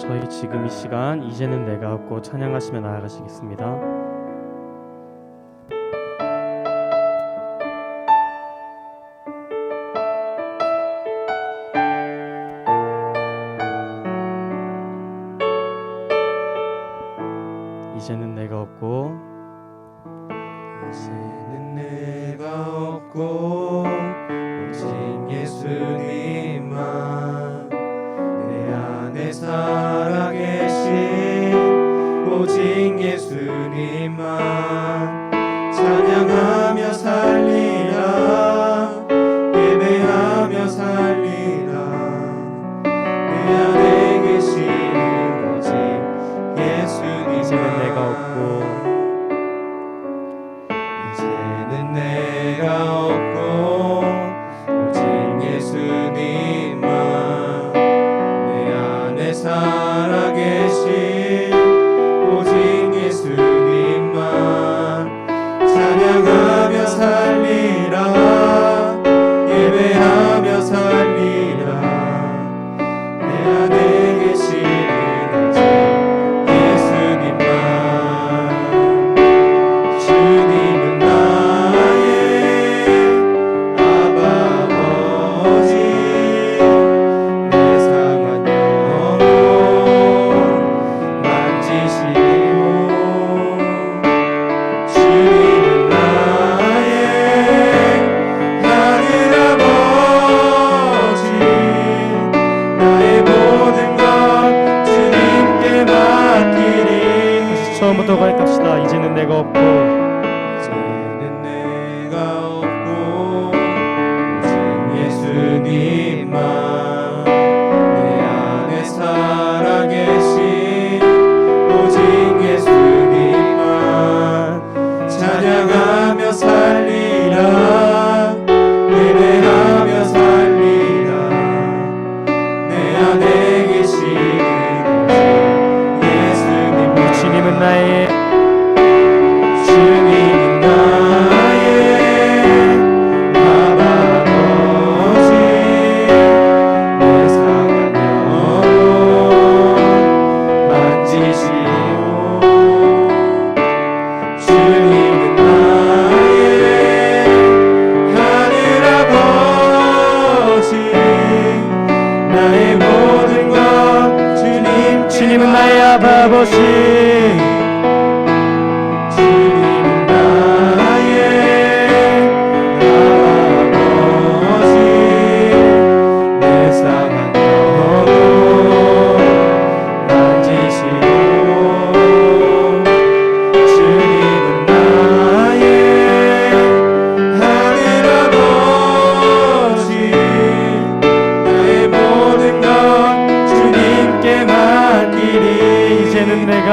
저희 지금 이 시간 이제는 내가 없고 찬양하시며 나아가시겠습니다. 이제는 내가 없고 이제는 내가 없고 오직 예수님만 내 안에 살아계신 오직 예수님만 찬양하며 살리라 예배하며 살리라 내 안에 계시는 오직 예수님만 이제는 내가 없고 이제는 내가 없고 오직 예수님만 내 안에 살아계신 오직 예수님만 찬양하며 살리라 예배하며 살리라 내 안에 계시는 오직 예수님만 주님은 나의 아바 아버지 내 상한 영혼 만지시고 주님은 나의 하늘 아버지 나의 모든 것 주님께 맡기리 처음부터 고백합시다. 이제는 내가 없고 이제는 내가 없고 오직 예수님만 내 안에 살아계신 오직 예수님만 찬양하며 살리라 예배하며 살리라 내 안에 계시는 오직 예수님만 주님은 나의 주님은 나의 아바 아버지 내 상한 영혼 만지시고 주님은 나의 하늘 아버지 나의 모든 것 주님은 나의 아바 아버지 주님은 나의 아버지 내 상한 영혼 만지시고 주님은 나의 하늘 아버지 나의 모든 것 주님께 맡기리 이제는 내가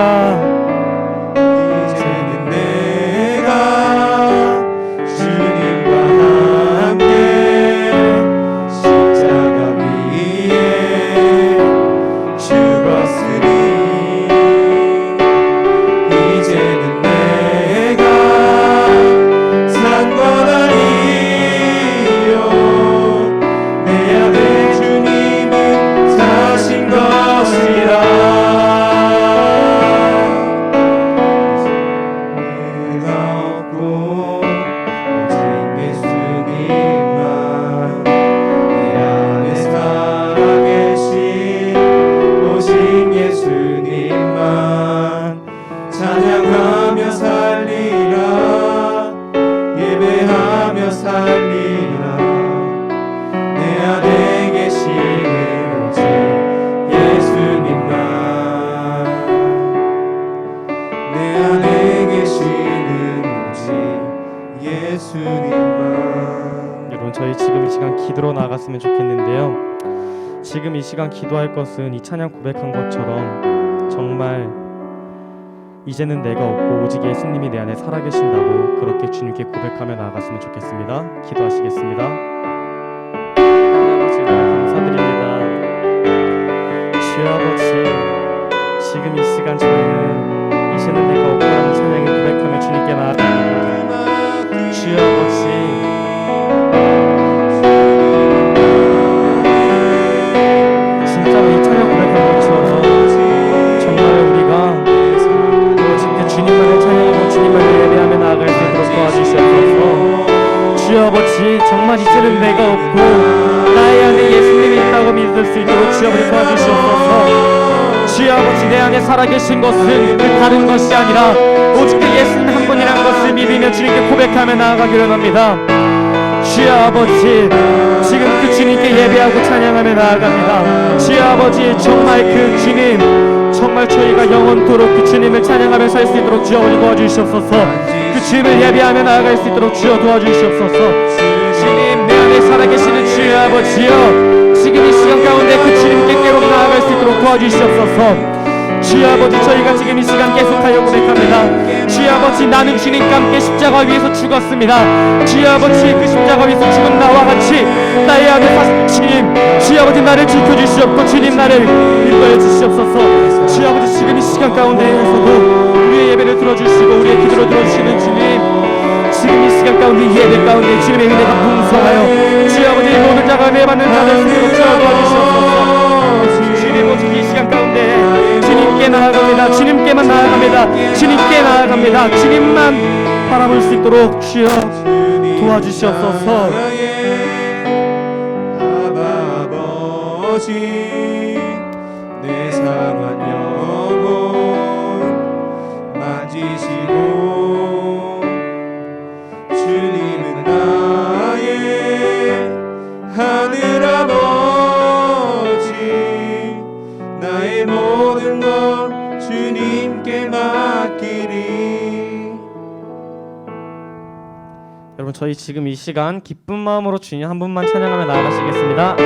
주님과 함께 십자가 위에 죽었으니 이제는 내가 산 것 아니요 내 안에 주님은 사신 것이라 내가 없고 오직 예수님만 내 안에 살아계신 오직 예수님만 찬양하며 살리라 예배하며 살리라 내 안에 계시는 오직 예수님만 내 안에 계시는 오직 예수님만 여러분, 저희 지금 이 시간 기도로 나아갔으면 좋겠는데요. 지금 이 시간 기도할 것은 이 찬양 고백한 것처럼 정말 이제는 내가 없고 오직 예수님이 내 안에 살아계신다고 그렇게 주님께 고백하며 나아갔으면 좋겠습니다. 기도하시겠습니다. 하나님 아버지, 감사드립니다. 주여 아버지, 지금 이 시간 저희는 이제는 내가 없고 하는 찬양을 고백하며 주님께 나아갑니다. 주여 아버지, 진짜로 이 찬양 고백한 것처럼 정말 이제는 내가 없고 나의 안에 예수님이 있다고 믿을 수 있도록 주여 아버지 도와주시옵소서. 주여 아버지 내 안에 살아계신 것은 그 다른 것이 아니라 오직 그 예수님 한 분이라는 것을 믿으며 주님께 고백하며 나아가기를 원합니다. 주여 아버지 지금 그 주님께 예배하고 찬양하며 나아갑니다. 주여 아버지 정말 그 주님 정말 저희가 영원토록 그 주님을 찬양하며 살 수 있도록 주여 아버지 도와주시옵소서. 그 주님을 예배하며 나아갈 수 있도록 주여 도와주시옵소서. 주님 내 안에 살아계시는 주여 아버지여 지금 이 시간 가운데 그 주님께 계속 나아갈 수 있도록 도와주시옵소서. 주여 아버지 저희가 지금 이 시간 계속하여 고백합니다. 주여 아버지 나는 주님과 함께 십자가 위에서 죽었습니다. 주여 아버지 그 십자가 위에서 죽은 나와 같이 나의 안에 사신 주님 주여 아버지 나를 지켜주시옵고 주님 나를 인도해 주시옵소서. 주여 아버지 지금 이 시간 가운데에서도 우리의 예배를 들어주시고 우리의 기도를 들어주시는 주님 지금 이 시간 가운데 예배 가운데 주님의 은혜가 풍성하여 주여 아버지 모든 자가 은혜받는 자들 스스로 주여 도와주시옵소서. 주님 오직 이 시간 가운데 주님께 나아갑니다. 주님께만 나아갑니다. 주님께 나아갑니다. 주님만 바라볼 수 있도록 주여 도와주시옵소서. 아버지 내 상한 영혼 만지시고 주님은 나의 하늘아버지 나의 모든 걸 주님께 맡기리. 여러분 저희 지금 이 시간 기쁜 마음으로 주님 한 분만 찬양하며 나아가시겠습니다.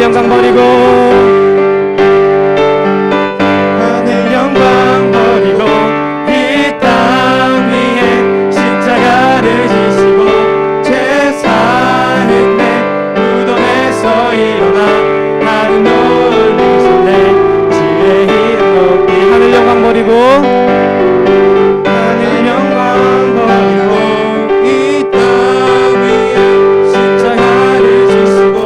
영광 버리고 하늘 영광 버리고 이 땅 위에 십자가를 지시고 제사는 내 무덤에서 일어나 하늘 놀리셨네. 주의 이름 높이 하늘 영광 버리고 하늘 영광 버리고 이 땅 위에 십자가를 지시고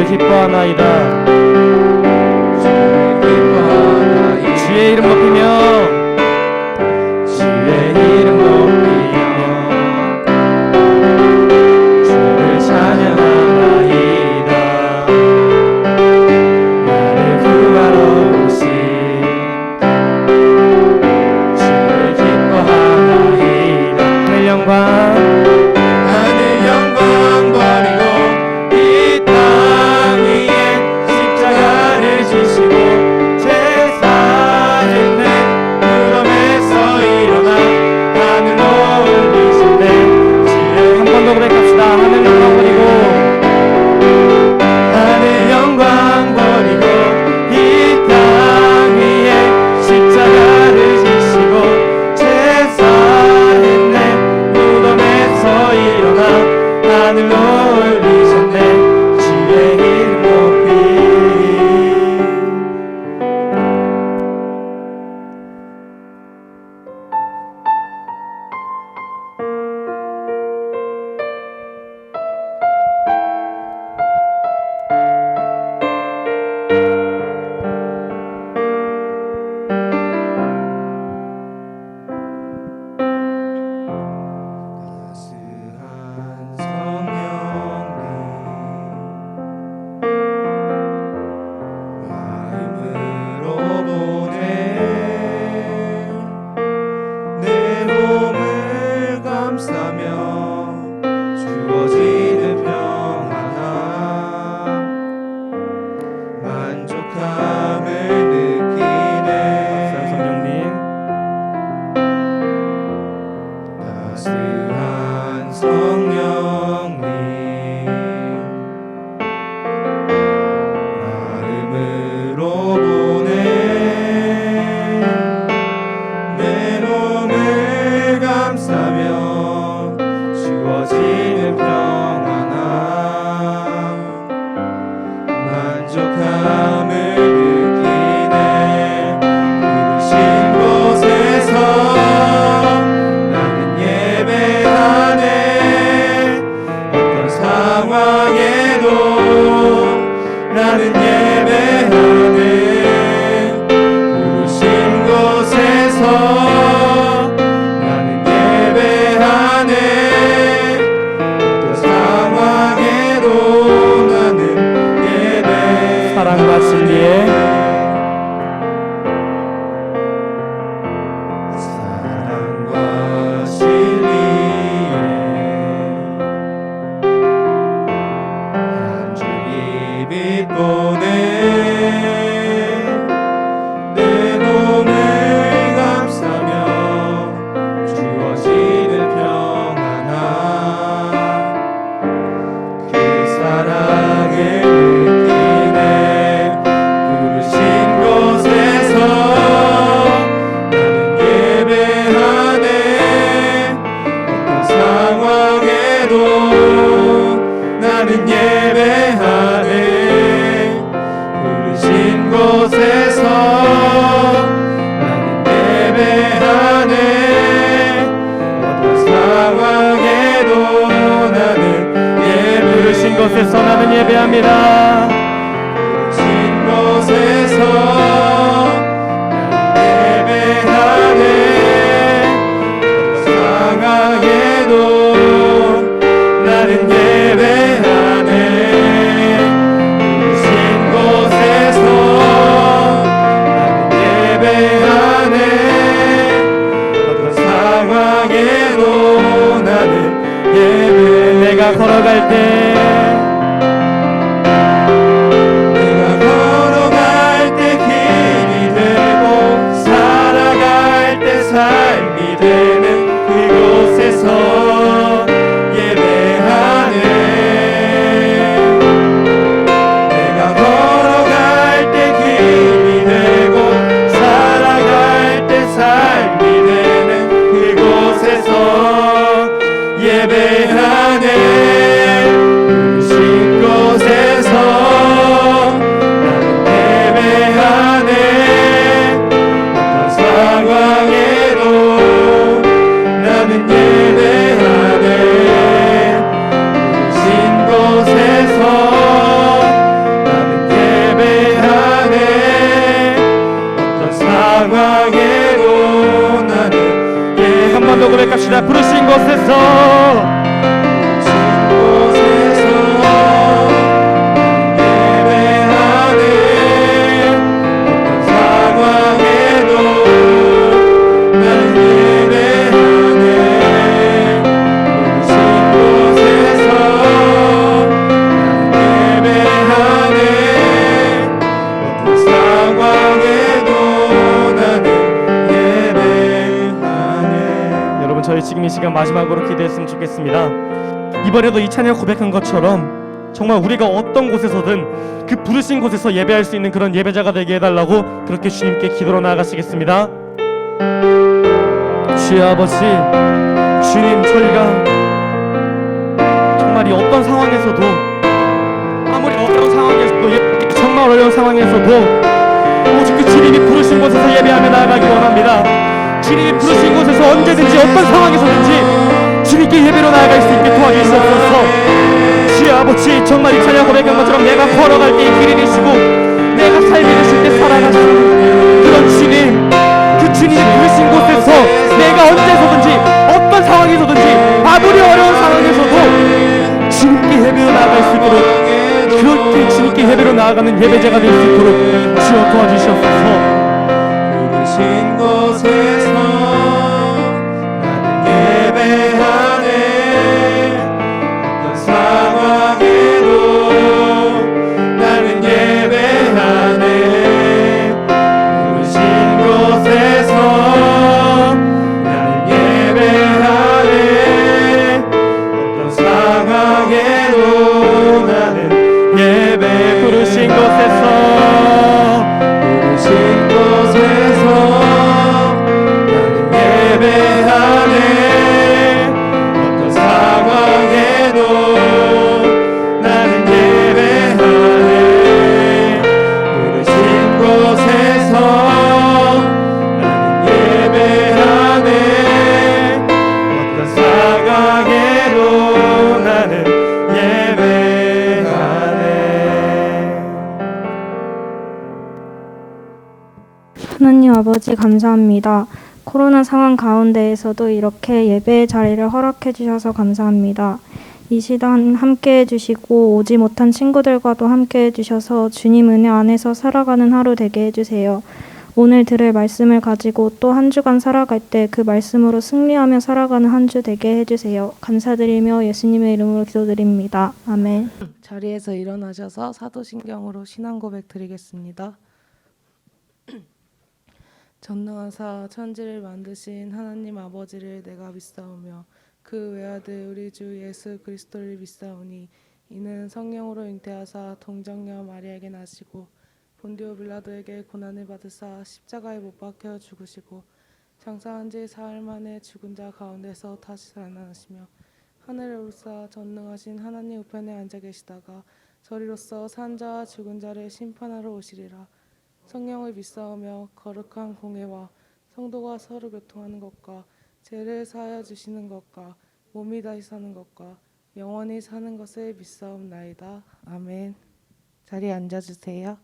기뻐하나이다. 주의 이름 높이며 주의 이름 높이며 주를 찬양하나이다. 나를 구하러 오신 주를 기뻐하나이다. 하늘 영광 하늘 영광 버리고 이 땅 위에 거룩함을 느끼네. 부르신 곳에서 나는 예배하네. 어떤 상황에도 나는 예배하네. 부르신 곳에서 나는 예배하네. 어떤 상황에도 나는 예배하네. 사랑과 진리의 사랑과 진리의 한 줄기 빛 보내 내 몸을 감싸며 주어지는 평안함. 그 사랑을 느끼네. 부르신 곳에서 나는 예배하네. 어떤 상황에도 나는 예배하네. 부르신 곳에서 나는 예배하네. 어떤 상황에도 나는 부르신 곳에서 나는 예배합니다. 부르신 곳에서 나는 예배하네. 어떤 상황에도 나는 예배하네. 부르신 곳에서 나는 예배하네. 어떤 상황에도 나는 예배하네. 내가 걸어갈 때 내가 걸어갈 때 길이 되고 살아갈 때 삶이 되는 그곳에서 예배하네. 내가 걸어갈 때 길이 되고 살아갈 때 삶이 되는 그곳에서 예배하네. 부르신 곳에서 나는 예배하네. 어떤 상황에도 나는 예배하네. 부르신 곳에서 나는 예배하네. 어떤 상황에도 나는 한 번 더 고백합시다. 부르신 곳에서 저희 지금 이 시간 마지막으로 기도했으면 좋겠습니다. 이번에도 이 찬양 고백한 것처럼 정말 우리가 어떤 곳에서든 그 부르신 곳에서 예배할 수 있는 그런 예배자가 되게 해달라고 그렇게 주님께 기도로 나아가시겠습니다. 주여 아버지, 주님, 저희가 정말 이 어떤 상황에서도, 아무리 어려운 상황에서도, 정말 어려운 상황에서도 오직 그 주님이 부르신 곳에서 예배하며 나아가기 원합니다. 주님이 부르신 곳에서 언제든지 어떤 상황에서든지 주님께 예배로 나아갈 수 있게 도와주시옵소서. 주여 아버지, 정말 이 찬양 고백한 것처럼 내가 걸어갈 때 길이 되시고 내가 삶이 되실 때 살아가시는 그런 주님, 그 주님이 부르신 곳에서 내가 언제서든지 어떤 상황에서든지 아무리 어려운 상황에서도 주님께 예배로 나아갈 수 있도록, 그렇게 주님께 예배로 나아가는 예배자가 될 수 있도록 주여 도와주시옵소서. 부르신 곳에서 나는 예배하네. 어떤 상황에도 나는 예배하네. 부르신 곳에서 나는 예배하네. 어떤 상황에도 나는 예배. 부르신 곳에서 부르신 곳에서 하나님 아버지 감사합니다. 코로나 상황 가운데에서도 이렇게 예배의 자리를 허락해 주셔서 감사합니다. 이 시간 함께 해주시고 오지 못한 친구들과도 함께 해주셔서 주님 은혜 안에서 살아가는 하루 되게 해주세요. 오늘 들을 말씀을 가지고 또 한 주간 살아갈 때 그 말씀으로 승리하며 살아가는 한 주 되게 해주세요. 감사드리며 예수님의 이름으로 기도드립니다. 아멘. 자리에서 일어나셔서 사도신경으로 신앙 고백 드리겠습니다. 전능하사 천지를 만드신 하나님 아버지를 내가 믿사오며 그 외아들 우리 주 예수 그리스도를 믿사오니 이는 성령으로 잉태하사 동정녀 마리아에게 나시고 본디오 빌라도에게 고난을 받으사 십자가에 못 박혀 죽으시고 장사한 지 사흘 만에 죽은 자 가운데서 다시 살아나시며 하늘에 오르사 전능하신 하나님 우편에 앉아 계시다가 저리로서 산 자와 죽은 자를 심판하러 오시리라. 성령을 믿사오며 거룩한 공회와 성도가 서로 교통하는 것과 죄를 사하여 주시는 것과 몸이 다시 사는 것과 영원히 사는 것을 믿사옵나이다. 아멘. 자리에 앉아주세요.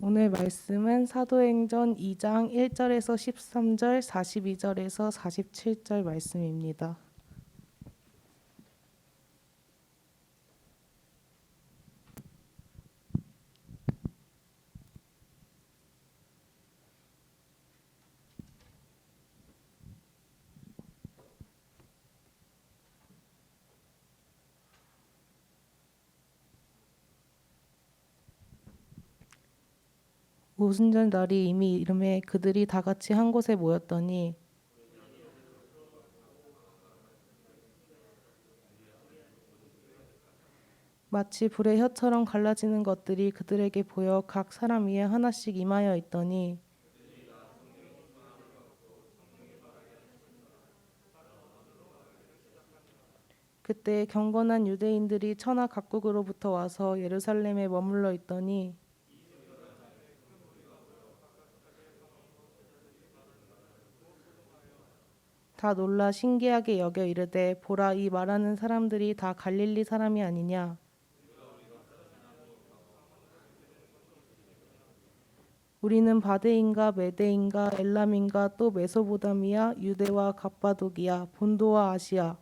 오늘 말씀은 사도행전 2장 1절에서 13절, 42절에서 47절 말씀입니다. 오순절 날이 이미 이름에 그들이 다 같이 한 곳에 모였더니 마치 불의 혀처럼 갈라지는 것들이 그들에게 보여 각 사람 위에 하나씩 임하여 있더니 그때 경건한 유대인들이 천하 각국으로부터 와서 예루살렘에 머물러 있더니 다 놀라 신기하게 여겨 이르되 보라 이 말하는 사람들이 다 갈릴리 사람이 아니냐. 우리는 바데인가 메데인가 엘람인가 또 메소보다미아 유대와 갑바도기아 본도와 아시아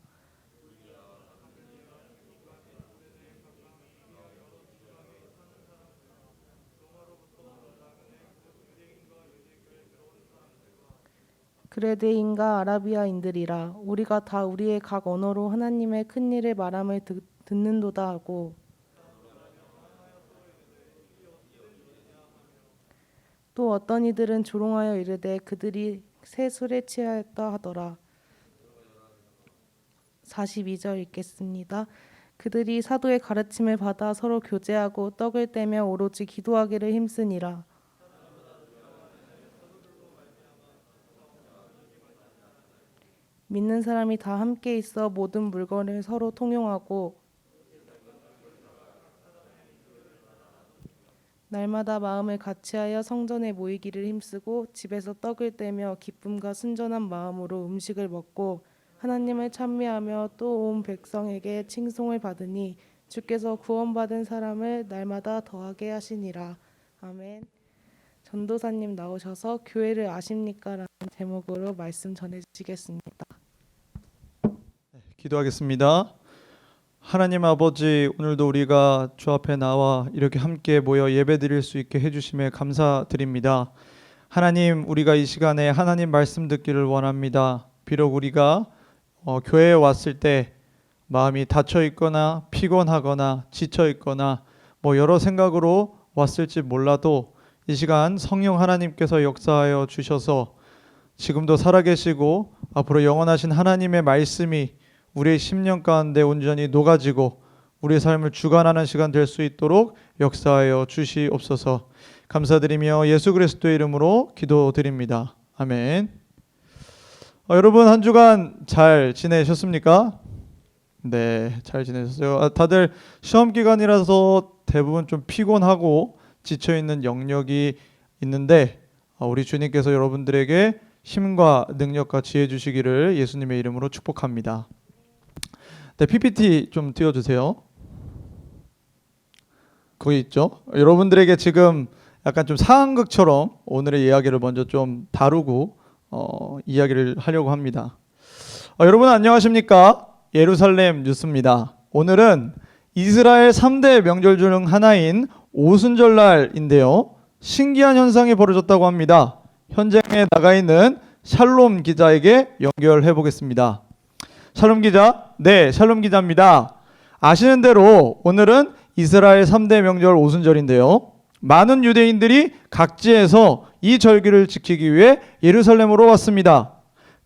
그레데인가 아라비아인들이라. 우리가 다 우리의 각 언어로 하나님의 큰 일을 말함을 듣는도다 하고 또 어떤 이들은 조롱하여 이르되 그들이 새 술에 취하였다 하더라. 42절 읽겠습니다. 그들이 사도의 가르침을 받아 서로 교제하고 떡을 떼며 오로지 기도하기를 힘쓰니라. 믿는 사람이 다 함께 있어 모든 물건을 서로 통용하고 날마다 마음을 같이하여 성전에 모이기를 힘쓰고 집에서 떡을 떼며 기쁨과 순전한 마음으로 음식을 먹고 하나님을 찬미하며 또 온 백성에게 칭송을 받으니 주께서 구원받은 사람을 날마다 더하게 하시니라. 아멘. 전도사님 나오셔서 교회를 아십니까? 라는 제목으로 말씀 전해주시겠습니다. 기도하겠습니다. 하나님 아버지, 오늘도 우리가 주 앞에 나와 이렇게 함께 모여 예배드릴 수 있게 해주심에 감사드립니다. 하나님, 우리가 이 시간에 하나님 말씀 듣기를 원합니다. 비록 우리가 교회에 왔을 때 마음이 닫혀 있거나 피곤하거나 지쳐 있거나 여러 생각으로 왔을지 몰라도 이 시간 성령 하나님께서 역사하여 주셔서 지금도 살아계시고 앞으로 영원하신 하나님의 말씀이 우리의 심령 가운데 온전히 녹아지고 우리의 삶을 주관하는 시간 될 수 있도록 역사하여 주시옵소서. 감사드리며 예수 그리스도의 이름으로 기도드립니다. 아멘. 여러분 한 주간 잘 지내셨습니까? 네, 잘 지내셨어요. 다들 시험 기간이라서 대부분 좀 피곤하고 지쳐있는 영역이 있는데 우리 주님께서 여러분들에게 힘과 능력과 지혜 주시기를 예수님의 이름으로 축복합니다. 네, PPT 좀 띄워주세요. 거기 있죠? 여러분들에게 지금 약간 좀 상황극처럼 오늘의 이야기를 먼저 좀 다루고 이야기를 하려고 합니다. 여러분 안녕하십니까? 예루살렘 뉴스입니다. 오늘은 이스라엘 3대 명절 중 하나인 오순절날인데요. 신기한 현상이 벌어졌다고 합니다. 현장에 나가 있는 샬롬 기자에게 연결해 보겠습니다. 샬롬 기자, 네, 샬롬 기자입니다. 아시는 대로 오늘은 이스라엘 3대 명절 오순절인데요. 많은 유대인들이 각지에서 이 절기를 지키기 위해 예루살렘으로 왔습니다.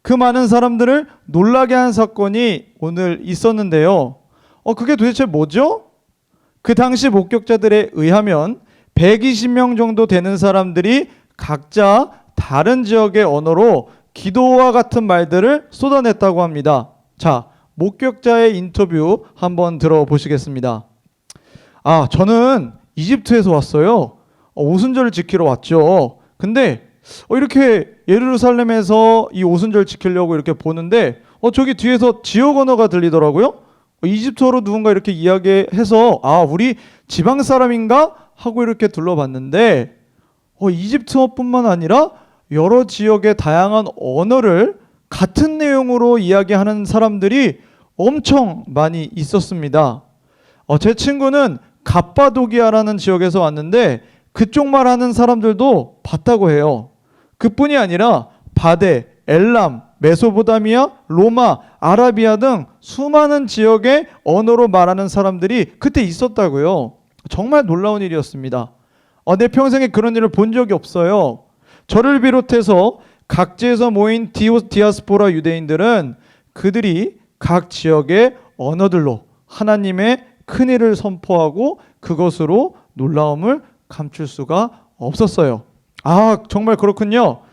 그 많은 사람들을 놀라게 한 사건이 오늘 있었는데요. 그게 도대체 뭐죠? 그 당시 목격자들에 의하면 120명 정도 되는 사람들이 각자 다른 지역의 언어로 기도와 같은 말들을 쏟아냈다고 합니다. 자, 목격자의 인터뷰 한번 들어보시겠습니다. 저는 이집트에서 왔어요. 오순절을 지키러 왔죠. 근데 이렇게 예루살렘에서 이 오순절 지키려고 이렇게 보는데 저기 뒤에서 지역 언어가 들리더라고요. 이집트어로 누군가 이렇게 이야기해서 우리 지방 사람인가 하고 이렇게 둘러봤는데 이집트어뿐만 아니라 여러 지역의 다양한 언어를 같은 내용으로 이야기하는 사람들이 엄청 많이 있었습니다. 제 친구는 갑바도기아라는 지역에서 왔는데 그쪽 말하는 사람들도 봤다고 해요. 그뿐이 아니라 바데, 엘람, 메소포타미아, 로마, 아라비아 등 수많은 지역의 언어로 말하는 사람들이 그때 있었다고요. 정말 놀라운 일이었습니다. 내 평생에 그런 일을 본 적이 없어요. 저를 비롯해서 각지에서 모인 디아스포라 유대인들은 그들이 각 지역의 언어들로 하나님의 큰일을 선포하고 그것으로 놀라움을 감출 수가 없었어요. 정말 그렇군요.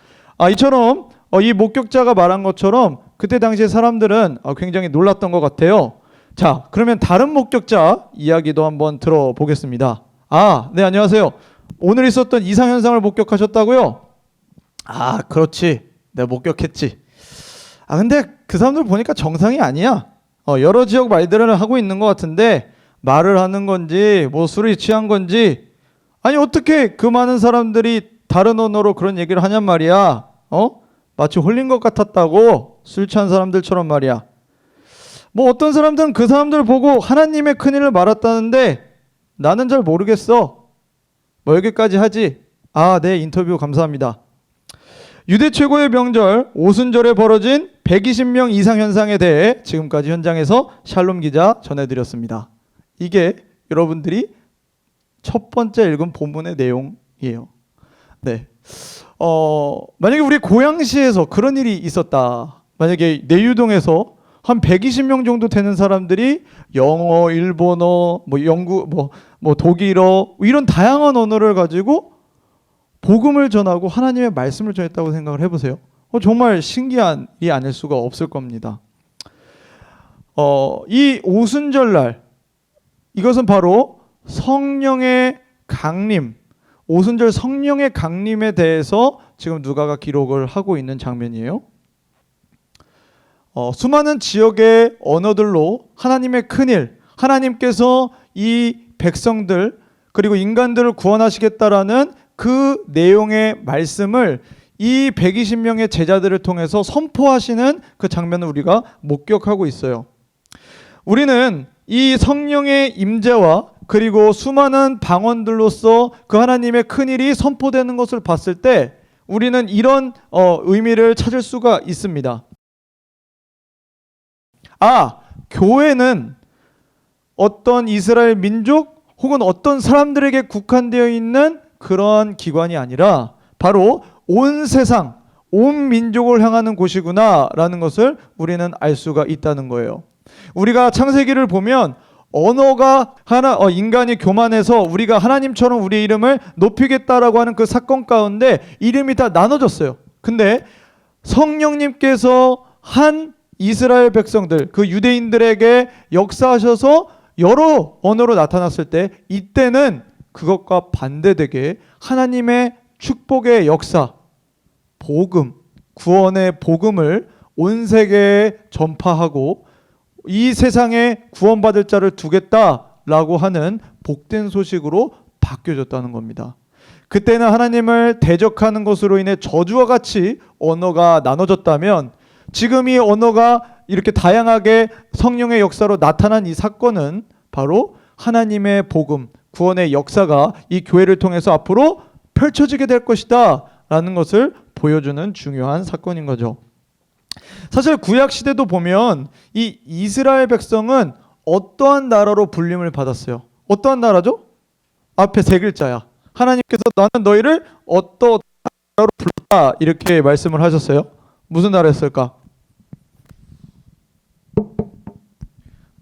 이처럼 이 목격자가 말한 것처럼 그때 당시에 사람들은 굉장히 놀랐던 것 같아요. 자, 그러면 다른 목격자 이야기도 한번 들어보겠습니다. 네, 안녕하세요. 오늘 있었던 이상현상을 목격하셨다고요? 그렇지. 내가 목격했지. 근데 그 사람들 보니까 정상이 아니야. 여러 지역 말들을 하고 있는 것 같은데 말을 하는 건지 뭐 술이 취한 건지 어떻게 그 많은 사람들이 다른 언어로 그런 얘기를 하냔 말이야. 마치 홀린 것 같았다고 술 취한 사람들처럼 말이야. 뭐 어떤 사람들은 그 사람들 보고 하나님의 큰일을 말했다는데 나는 잘 모르겠어. 뭐 여기까지 하지. 네, 인터뷰 감사합니다. 유대 최고의 명절 오순절에 벌어진 120명 이상 현상에 대해 지금까지 현장에서 샬롬 기자 전해드렸습니다. 이게 여러분들이 첫 번째 읽은 본문의 내용이에요. 네. 만약에 우리 고양시에서 그런 일이 있었다. 만약에 내유동에서 한 120명 정도 되는 사람들이 영어, 일본어, 영국, 독일어 이런 다양한 언어를 가지고 복음을 전하고 하나님의 말씀을 전했다고 생각을 해보세요. 정말 신기한 일이 아닐 수가 없을 겁니다. 이 오순절날 이것은 바로 성령의 강림, 오순절 성령의 강림에 대해서 지금 누가가 기록을 하고 있는 장면이에요. 수많은 지역의 언어들로 하나님의 큰일, 하나님께서 이 백성들 그리고 인간들을 구원하시겠다라는 그 내용의 말씀을 이 120명의 제자들을 통해서 선포하시는 그 장면을 우리가 목격하고 있어요. 우리는 이 성령의 임재와 그리고 수많은 방언들로서 그 하나님의 큰일이 선포되는 것을 봤을 때 우리는 이런 의미를 찾을 수가 있습니다. 교회는 어떤 이스라엘 민족 혹은 어떤 사람들에게 국한되어 있는 그런 기관이 아니라 바로 온 세상, 온 민족을 향하는 곳이구나라는 것을 우리는 알 수가 있다는 거예요. 우리가 창세기를 보면 언어가 인간이 교만해서 우리가 하나님처럼 우리의 이름을 높이겠다라고 하는 그 사건 가운데 이름이 다 나눠졌어요. 근데 성령님께서 한 이스라엘 백성들, 그 유대인들에게 역사하셔서 여러 언어로 나타났을 때 이때는 그것과 반대되게 하나님의 축복의 역사, 복음, 구원의 복음을 온 세계에 전파하고 이 세상에 구원받을 자를 두겠다라고 하는 복된 소식으로 바뀌어졌다는 겁니다. 그때는 하나님을 대적하는 것으로 인해 저주와 같이 언어가 나눠졌다면, 지금 이 언어가 이렇게 다양하게 성령의 역사로 나타난 이 사건은 바로 하나님의 복음, 구원의 역사가 이 교회를 통해서 앞으로 펼쳐지게 될 것이다 라는 것을 보여주는 중요한 사건인 거죠. 사실 구약 시대도 보면 이 이스라엘 백성은 어떠한 나라로 불림을 받았어요? 어떠한 나라죠? 앞에 세 글자야. 하나님께서 나는 너희를 어떠한 나라로 불렀다 이렇게 말씀을 하셨어요. 무슨 나라였을까?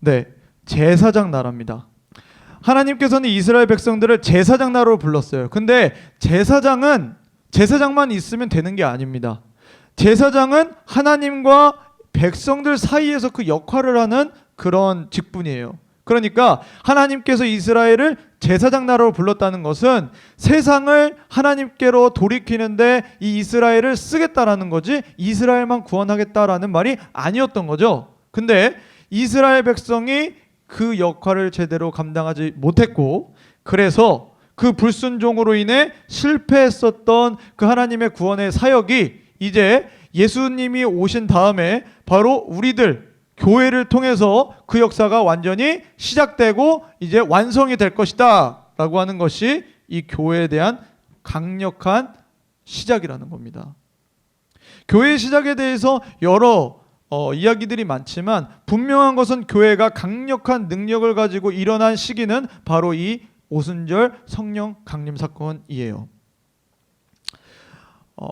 네, 제사장 나라입니다. 하나님께서는 이스라엘 백성들을 제사장 나라로 불렀어요. 근데 제사장만 있으면 되는 게 아닙니다. 제사장은 하나님과 백성들 사이에서 그 역할을 하는 그런 직분이에요. 그러니까 하나님께서 이스라엘을 제사장 나라로 불렀다는 것은 세상을 하나님께로 돌이키는데 이 이스라엘을 쓰겠다라는 거지, 이스라엘만 구원하겠다라는 말이 아니었던 거죠. 근데 이스라엘 백성이 그 역할을 제대로 감당하지 못했고, 그래서 그 불순종으로 인해 실패했었던 그 하나님의 구원의 사역이 이제 예수님이 오신 다음에 바로 우리들 교회를 통해서 그 역사가 완전히 시작되고 이제 완성이 될 것이다 라고 하는 것이 이 교회에 대한 강력한 시작이라는 겁니다. 교회의 시작에 대해서 여러 이야기들이 많지만, 분명한 것은 교회가 강력한 능력을 가지고 일어난 시기는 바로 이 오순절 성령 강림 사건이에요.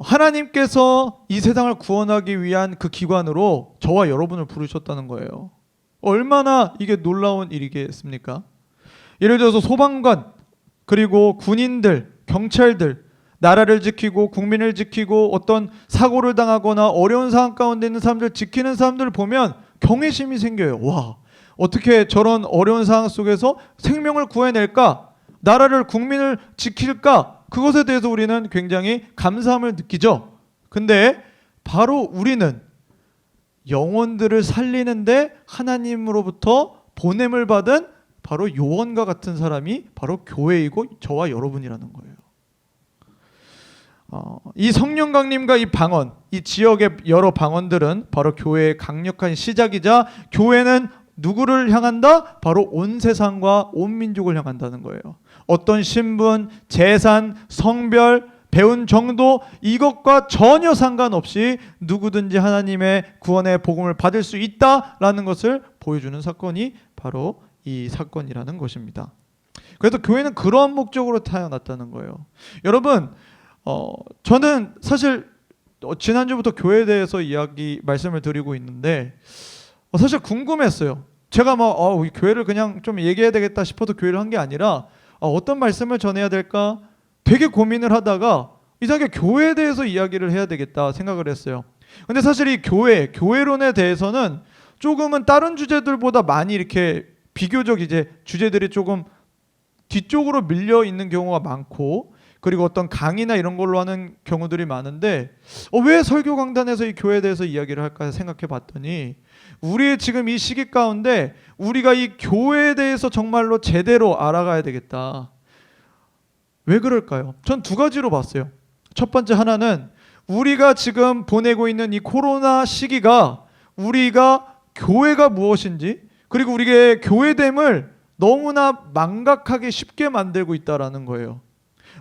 하나님께서 이 세상을 구원하기 위한 그 기관으로 저와 여러분을 부르셨다는 거예요. 얼마나 이게 놀라운 일이겠습니까? 예를 들어서 소방관, 그리고 군인들, 경찰들, 나라를 지키고 국민을 지키고 어떤 사고를 당하거나 어려운 상황 가운데 있는 사람들 지키는 사람들을 보면 경외심이 생겨요. 와, 어떻게 저런 어려운 상황 속에서 생명을 구해낼까? 나라를, 국민을 지킬까? 그것에 대해서 우리는 굉장히 감사함을 느끼죠. 근데 바로 우리는 영혼들을 살리는데 하나님으로부터 보냄을 받은 바로 요원과 같은 사람이 바로 교회이고 저와 여러분이라는 거예요. 이 성령 강림과 이 방언, 이 지역의 여러 방언들은 바로 교회의 강력한 시작이자, 교회는 누구를 향한다? 바로 온 세상과 온 민족을 향한다는 거예요. 어떤 신분, 재산, 성별, 배운 정도, 이것과 전혀 상관없이 누구든지 하나님의 구원의 복음을 받을 수 있다라는 것을 보여주는 사건이 바로 이 사건이라는 것입니다. 그래서 교회는 그러한 목적으로 태어났다는 거예요. 여러분, 저는 사실 지난주부터 교회에 대해서 말씀을 드리고 있는데 사실 궁금했어요. 제가 교회를 그냥 좀 얘기해야 되겠다 싶어도 교회를 한 게 아니라 어떤 말씀을 전해야 될까 되게 고민을 하다가 이상하게 교회에 대해서 이야기를 해야 되겠다 생각을 했어요. 근데 사실 이 교회론에 대해서는 조금은 다른 주제들보다 많이 이렇게 비교적 이제 주제들이 조금 뒤쪽으로 밀려 있는 경우가 많고, 그리고 어떤 강의나 이런 걸로 하는 경우들이 많은데 왜 설교 강단에서 이 교회에 대해서 이야기를 할까 생각해 봤더니, 우리의 지금 이 시기 가운데 우리가 이 교회에 대해서 정말로 제대로 알아가야 되겠다. 왜 그럴까요? 전 두 가지로 봤어요. 첫 번째 하나는 우리가 지금 보내고 있는 이 코로나 시기가 우리가 교회가 무엇인지, 그리고 우리의 교회됨을 너무나 망각하기 쉽게 만들고 있다라는 거예요.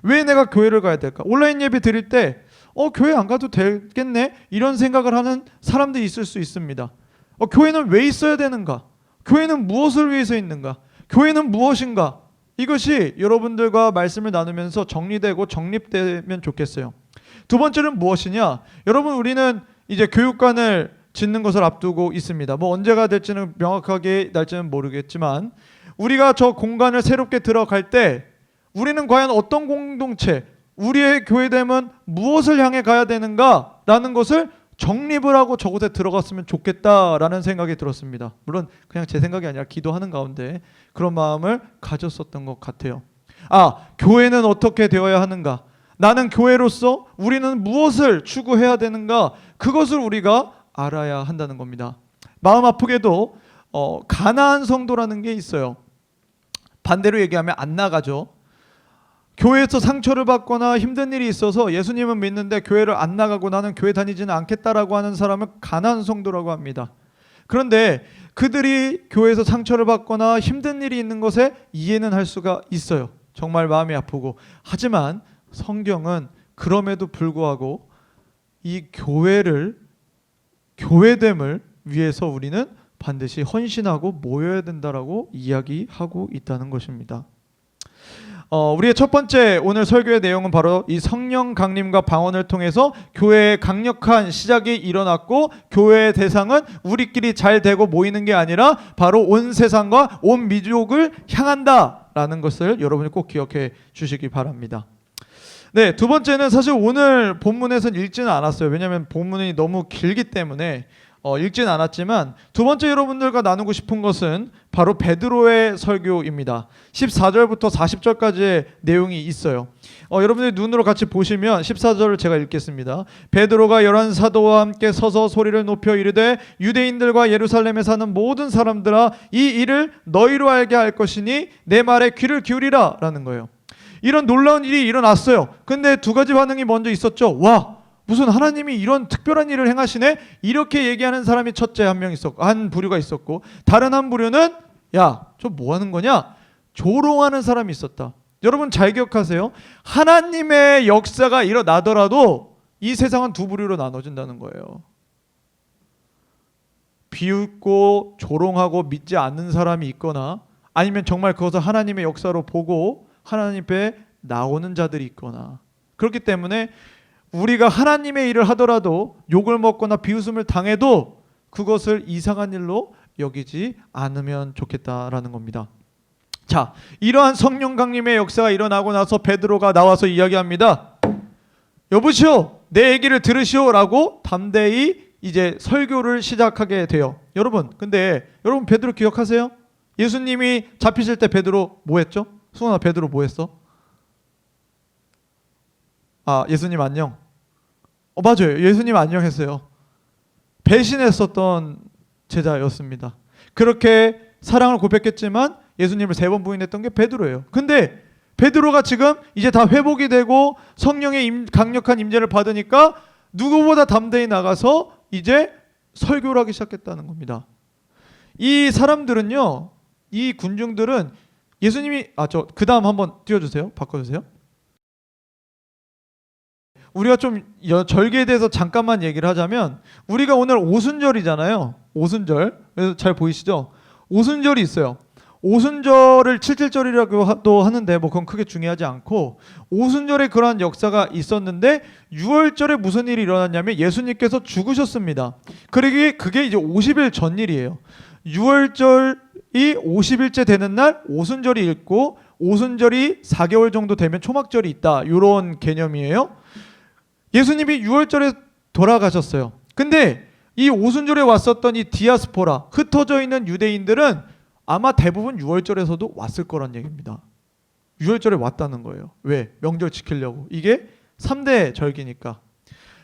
왜 내가 교회를 가야 될까? 온라인 예배 드릴 때 교회 안 가도 되겠네? 이런 생각을 하는 사람들이 있을 수 있습니다. 교회는 왜 있어야 되는가? 교회는 무엇을 위해서 있는가? 교회는 무엇인가? 이것이 여러분들과 말씀을 나누면서 정리되고 정립되면 좋겠어요. 두 번째는 무엇이냐? 여러분, 우리는 이제 교육관을 짓는 것을 앞두고 있습니다. 언제가 될지는 명확하게 날짜는 모르겠지만, 우리가 저 공간을 새롭게 들어갈 때 우리는 과연 어떤 공동체, 우리의 교회됨은 무엇을 향해 가야 되는가라는 것을 정립을 하고 저곳에 들어갔으면 좋겠다라는 생각이 들었습니다. 물론 그냥 제 생각이 아니라 기도하는 가운데 그런 마음을 가졌었던 것 같아요. 교회는 어떻게 되어야 하는가? 나는 교회로서 우리는 무엇을 추구해야 되는가? 그것을 우리가 알아야 한다는 겁니다. 마음 아프게도 가나안 성도라는 게 있어요. 반대로 얘기하면 안 나가죠. 교회에서 상처를 받거나 힘든 일이 있어서 예수님은 믿는데 교회를 안 나가고 나는 교회 다니지는 않겠다라고 하는 사람을 가난한 성도라고 합니다. 그런데 그들이 교회에서 상처를 받거나 힘든 일이 있는 것에 이해는 할 수가 있어요. 정말 마음이 아프고. 하지만 성경은 그럼에도 불구하고 이 교회됨을 위해서 우리는 반드시 헌신하고 모여야 된다라고 이야기하고 있다는 것입니다. 우리의 첫 번째 오늘 설교의 내용은 바로 이 성령 강림과 방언을 통해서 교회의 강력한 시작이 일어났고, 교회의 대상은 우리끼리 잘 되고 모이는 게 아니라 바로 온 세상과 온 민족을 향한다라는 것을 여러분이 꼭 기억해 주시기 바랍니다. 네, 두 번째는 사실 오늘 본문에서는 읽지는 않았어요. 왜냐하면 본문이 너무 길기 때문에 읽지는 않았지만, 두 번째 여러분들과 나누고 싶은 것은 바로 베드로의 설교입니다. 14절부터 40절까지의 내용이 있어요. 여러분들이 눈으로 같이 보시면 14절을 제가 읽겠습니다. 베드로가 열한 사도와 함께 서서 소리를 높여 이르되 유대인들과 예루살렘에 사는 모든 사람들아, 이 일을 너희로 알게 할 것이니 내 말에 귀를 기울이라 라는 거예요. 이런 놀라운 일이 일어났어요. 근데 두 가지 반응이 먼저 있었죠. 와, 무슨 하나님이 이런 특별한 일을 행하시네? 이렇게 얘기하는 사람이 첫째 한 부류가 있었고, 다른 한 부류는 야, 저 뭐 하는 거냐? 조롱하는 사람이 있었다. 여러분 잘 기억하세요. 하나님의 역사가 일어나더라도 이 세상은 두 부류로 나눠진다는 거예요. 비웃고 조롱하고 믿지 않는 사람이 있거나, 아니면 정말 그것을 하나님의 역사로 보고 하나님 앞에 나오는 자들이 있거나. 그렇기 때문에 우리가 하나님의 일을 하더라도 욕을 먹거나 비웃음을 당해도 그것을 이상한 일로 여기지 않으면 좋겠다라는 겁니다. 자, 이러한 성령 강림의 역사가 일어나고 나서 베드로가 나와서 이야기합니다. 여보시오, 내 얘기를 들으시오라고 담대히 이제 설교를 시작하게 돼요. 근데 여러분 베드로 기억하세요? 예수님이 잡히실 때 베드로 뭐 했죠? 수원아, 베드로 뭐 했어? 예수님 안녕. 맞아요. 예수님 안녕했어요. 배신했었던 제자였습니다. 그렇게 사랑을 고백했지만 예수님을 3번 부인했던 게 베드로예요. 근데 베드로가 지금 이제 다 회복이 되고 성령의 강력한 임재를 받으니까 누구보다 담대히 나가서 이제 설교를 하기 시작했다는 겁니다. 이 사람들은요, 이 군중들은 예수님이 그 다음 한번 띄워주세요. 바꿔주세요. 우리가 좀 절기에 대해서 잠깐만 얘기를 하자면, 우리가 오늘 오순절이잖아요. 오순절. 그래서 잘 보이시죠? 오순절이 있어요. 오순절을 칠칠절이라고도 하는데 뭐 그건 크게 중요하지 않고, 오순절에 그러한 역사가 있었는데 6월절에 무슨 일이 일어났냐면 예수님께서 죽으셨습니다. 그게 이제 50일 전 일이에요. 6월절이 50일째 되는 날 오순절이 있고, 오순절이 4개월 정도 되면 초막절이 있다, 이런 개념이에요. 예수님이 6월절에 돌아가셨어요. 근데 이 오순절에 왔었던 이 디아스포라, 흩어져 있는 유대인들은 아마 대부분 6월절에서도 왔을 거란 얘기입니다. 6월절에 왔다는 거예요. 왜? 명절 지키려고. 이게 3대 절기니까.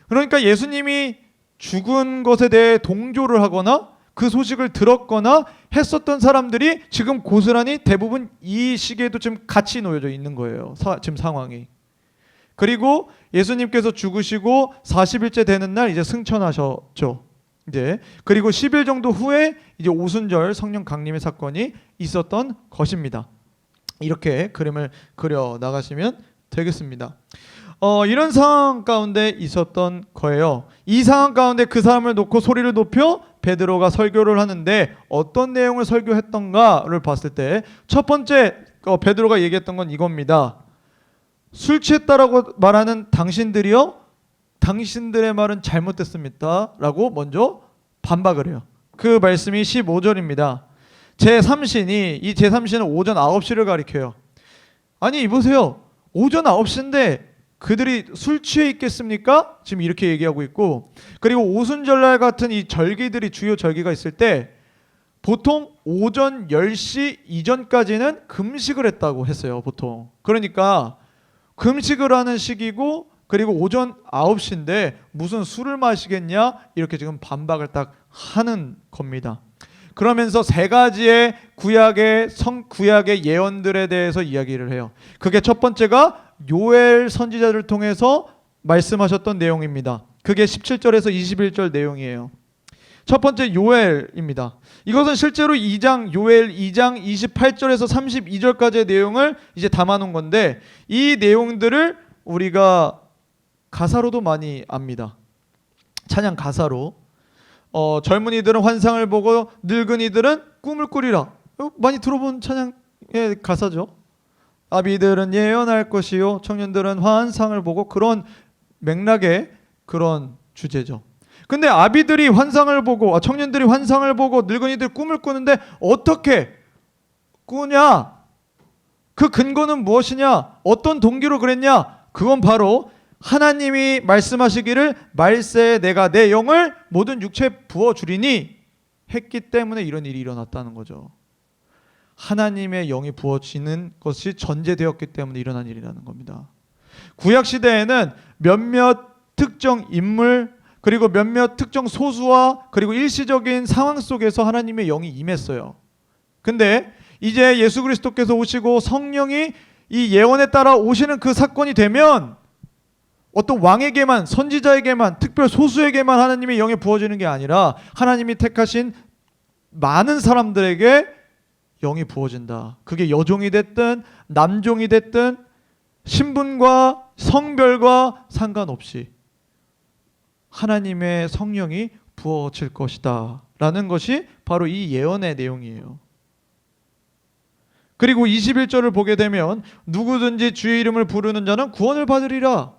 그러니까 예수님이 죽은 것에 대해 동조를 하거나 그 소식을 들었거나 했었던 사람들이 지금 고스란히 대부분 이 시기에도 지금 같이 놓여져 있는 거예요. 지금 상황이. 그리고 예수님께서 죽으시고 40일째 되는 날 이제 승천하셨죠. 그리고 10일 정도 후에 이제 오순절 성령 강림의 사건이 있었던 것입니다. 이렇게 그림을 그려 나가시면 되겠습니다. 이런 상황 가운데 있었던 거예요. 이 상황 가운데 그 사람을 놓고 소리를 높여 베드로가 설교를 하는데, 어떤 내용을 설교했던가를 봤을 때 첫 번째 베드로가 얘기했던 건 이겁니다. 술 취했다라고 말하는 당신들이요, 당신들의 말은 잘못됐습니다 라고 먼저 반박을 해요. 그 말씀이 15절입니다. 제3신이, 이 제3신은 오전 9시를 가리켜요. 아니 보세요, 오전 9시인데 그들이 술 취해 있겠습니까? 지금 이렇게 얘기하고 있고, 그리고 오순절날 같은 이 절기들이, 주요 절기가 있을 때 보통 오전 10시 이전까지는 금식을 했다고 했어요, 보통. 그러니까 금식을 하는 시기고, 그리고 오전 9시인데 무슨 술을 마시겠냐, 이렇게 지금 반박을 딱 하는 겁니다. 그러면서 세 가지의 구약의 예언들에 대해서 이야기를 해요. 그게 첫 번째가 요엘 선지자를 통해서 말씀하셨던 내용입니다. 그게 17절에서 21절 내용이에요. 첫 번째 요엘입니다. 이것은 실제로 요엘 2장 28절에서 32절까지의 내용을 이제 담아놓은 건데, 이 내용들을 우리가 가사로도 많이 압니다. 찬양 가사로. 젊은이들은 환상을 보고 늙은이들은 꿈을 꾸리라. 많이 들어본 찬양의 가사죠. 아비들은 예언할 것이요 청년들은 환상을 보고, 그런 맥락의 그런 주제죠. 근데 아비들이 환상을 보고, 청년들이 환상을 보고 늙은이들이 꿈을 꾸는데 어떻게 꾸냐? 그 근거는 무엇이냐? 어떤 동기로 그랬냐? 그건 바로 하나님이 말씀하시기를 말세에 내가 내 영을 모든 육체에 부어주리니 했기 때문에 이런 일이 일어났다는 거죠. 하나님의 영이 부어지는 것이 전제되었기 때문에 일어난 일이라는 겁니다. 구약 시대에는 몇몇 특정 인물, 그리고 몇몇 특정 소수와 그리고 일시적인 상황 속에서 하나님의 영이 임했어요. 근데 이제 예수 그리스도께서 오시고 성령이 이 예언에 따라 오시는 그 사건이 되면 어떤 왕에게만, 선지자에게만, 특별 소수에게만 하나님의 영이 부어지는 게 아니라 하나님이 택하신 많은 사람들에게 영이 부어진다. 그게 여종이 됐든 남종이 됐든 신분과 성별과 상관없이 하나님의 성령이 부어질 것이다 라는 것이 바로 이 예언의 내용이에요. 그리고 21절을 보게 되면 누구든지 주의 이름을 부르는 자는 구원을 받으리라.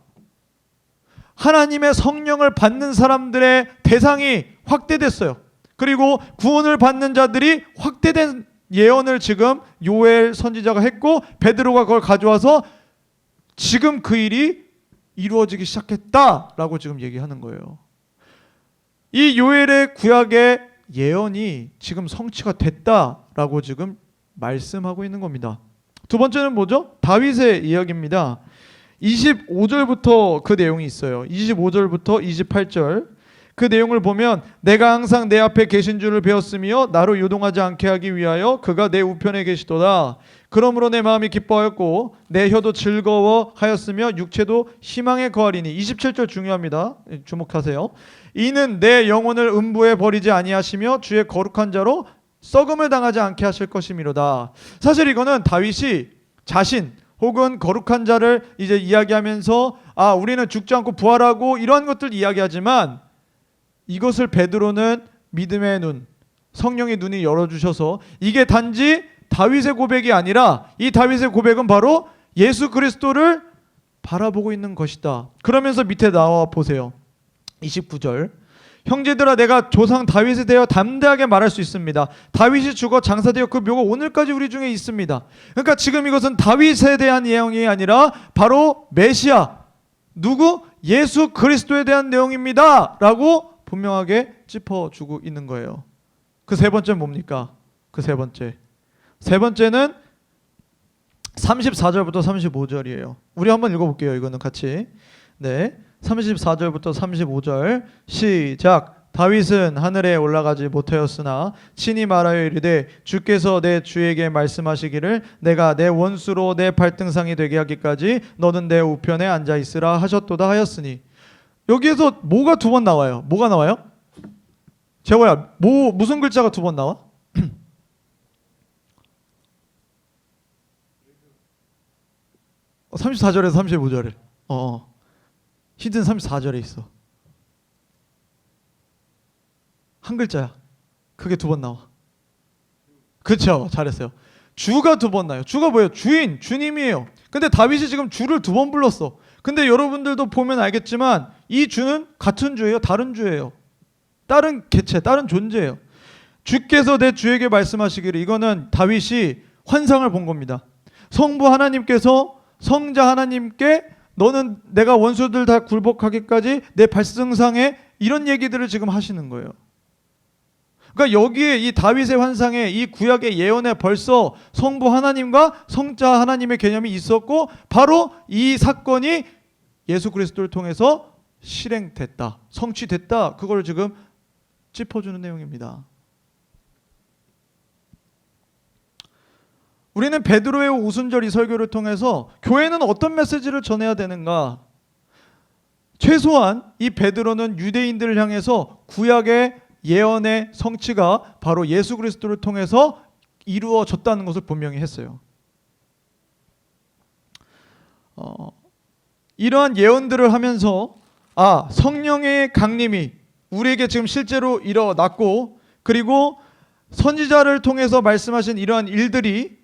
하나님의 성령을 받는 사람들의 대상이 확대됐어요. 그리고 구원을 받는 자들이 확대된 예언을 지금 요엘 선지자가 했고, 베드로가 그걸 가져와서 지금 그 일이 이루어지기 시작했다라고 지금 얘기하는 거예요. 이 요엘의 구약의 예언이 지금 성취가 됐다라고 지금 말씀하고 있는 겁니다. 두 번째는 뭐죠? 다윗의 이야기입니다. 25절부터 그 내용이 있어요. 25절부터 28절 그 내용을 보면 내가 항상 내 앞에 계신 줄을 배웠으며 나로 요동하지 않게 하기 위하여 그가 내 우편에 계시도다. 그러므로 내 마음이 기뻐하였고 내 혀도 즐거워하였으며 육체도 희망에 거하리니. 27절 중요합니다. 주목하세요. 이는 내 영혼을 음부에 버리지 아니하시며 주의 거룩한 자로 썩음을 당하지 않게 하실 것이미로다. 사실 이거는 다윗이 자신 혹은 거룩한 자를 이제 이야기하면서 우리는 죽지 않고 부활하고 이러한 것들 이야기하지만, 이것을 베드로는 믿음의 눈, 성령의 눈이 열어주셔서 이게 단지 다윗의 고백이 아니라 이 다윗의 고백은 바로 예수 그리스도를 바라보고 있는 것이다. 그러면서 밑에 나와 보세요. 29절 형제들아 내가 조상 다윗에 대하여 담대하게 말할 수 있습니다. 다윗이 죽어 장사되어 그 묘가 오늘까지 우리 중에 있습니다. 그러니까 지금 이것은 다윗에 대한 내용이 아니라 바로 메시아, 누구? 예수 그리스도에 대한 내용입니다 라고 분명하게 짚어주고 있는 거예요. 그 세 번째는 뭡니까? 그 세 번째는 34절부터 35절이에요. 우리 한번 읽어볼게요. 이거는 같이. 네, 34절부터 35절 시작. 다윗은 하늘에 올라가지 못하였으나 친히 말하여 이르되 주께서 내 주에게 말씀하시기를 내가 내 원수로 내 발등상이 되게 하기까지 너는 내 우편에 앉아 있으라 하셨도다 하였으니. 여기에서 뭐가 두 번 나와요? 뭐가 나와요? 재호야, 무슨 글자가 두 번 나와? 34절에서 35절에 히든 34절에 있어. 한 글자야. 그게 두 번 나와. 그렇죠, 잘했어요. 주가 두 번 나요. 주가 뭐예요? 주님이에요. 근데 다윗이 지금 주를 두 번 불렀어. 근데 여러분들도 보면 알겠지만 이 주는 같은 주예요? 다른 주예요? 다른 개체, 다른 존재예요. 주께서 내 주에게 말씀하시기를. 이거는 다윗이 환상을 본 겁니다. 성부 하나님께서 성자 하나님께 너는 내가 원수들 다 굴복하기까지 내 발등상에, 이런 얘기들을 지금 하시는 거예요. 그러니까 여기에 이 다윗의 환상에, 이 구약의 예언에 벌써 성부 하나님과 성자 하나님의 개념이 있었고, 바로 이 사건이 예수 그리스도를 통해서 실행됐다, 성취됐다, 그걸 지금 짚어주는 내용입니다. 우리는 베드로의 오순절 이 설교를 통해서 교회는 어떤 메시지를 전해야 되는가? 최소한 이 베드로는 유대인들을 향해서 구약의 예언의 성취가 바로 예수 그리스도를 통해서 이루어졌다는 것을 분명히 했어요. 이러한 예언들을 하면서 성령의 강림이 우리에게 지금 실제로 일어났고, 그리고 선지자를 통해서 말씀하신 이러한 일들이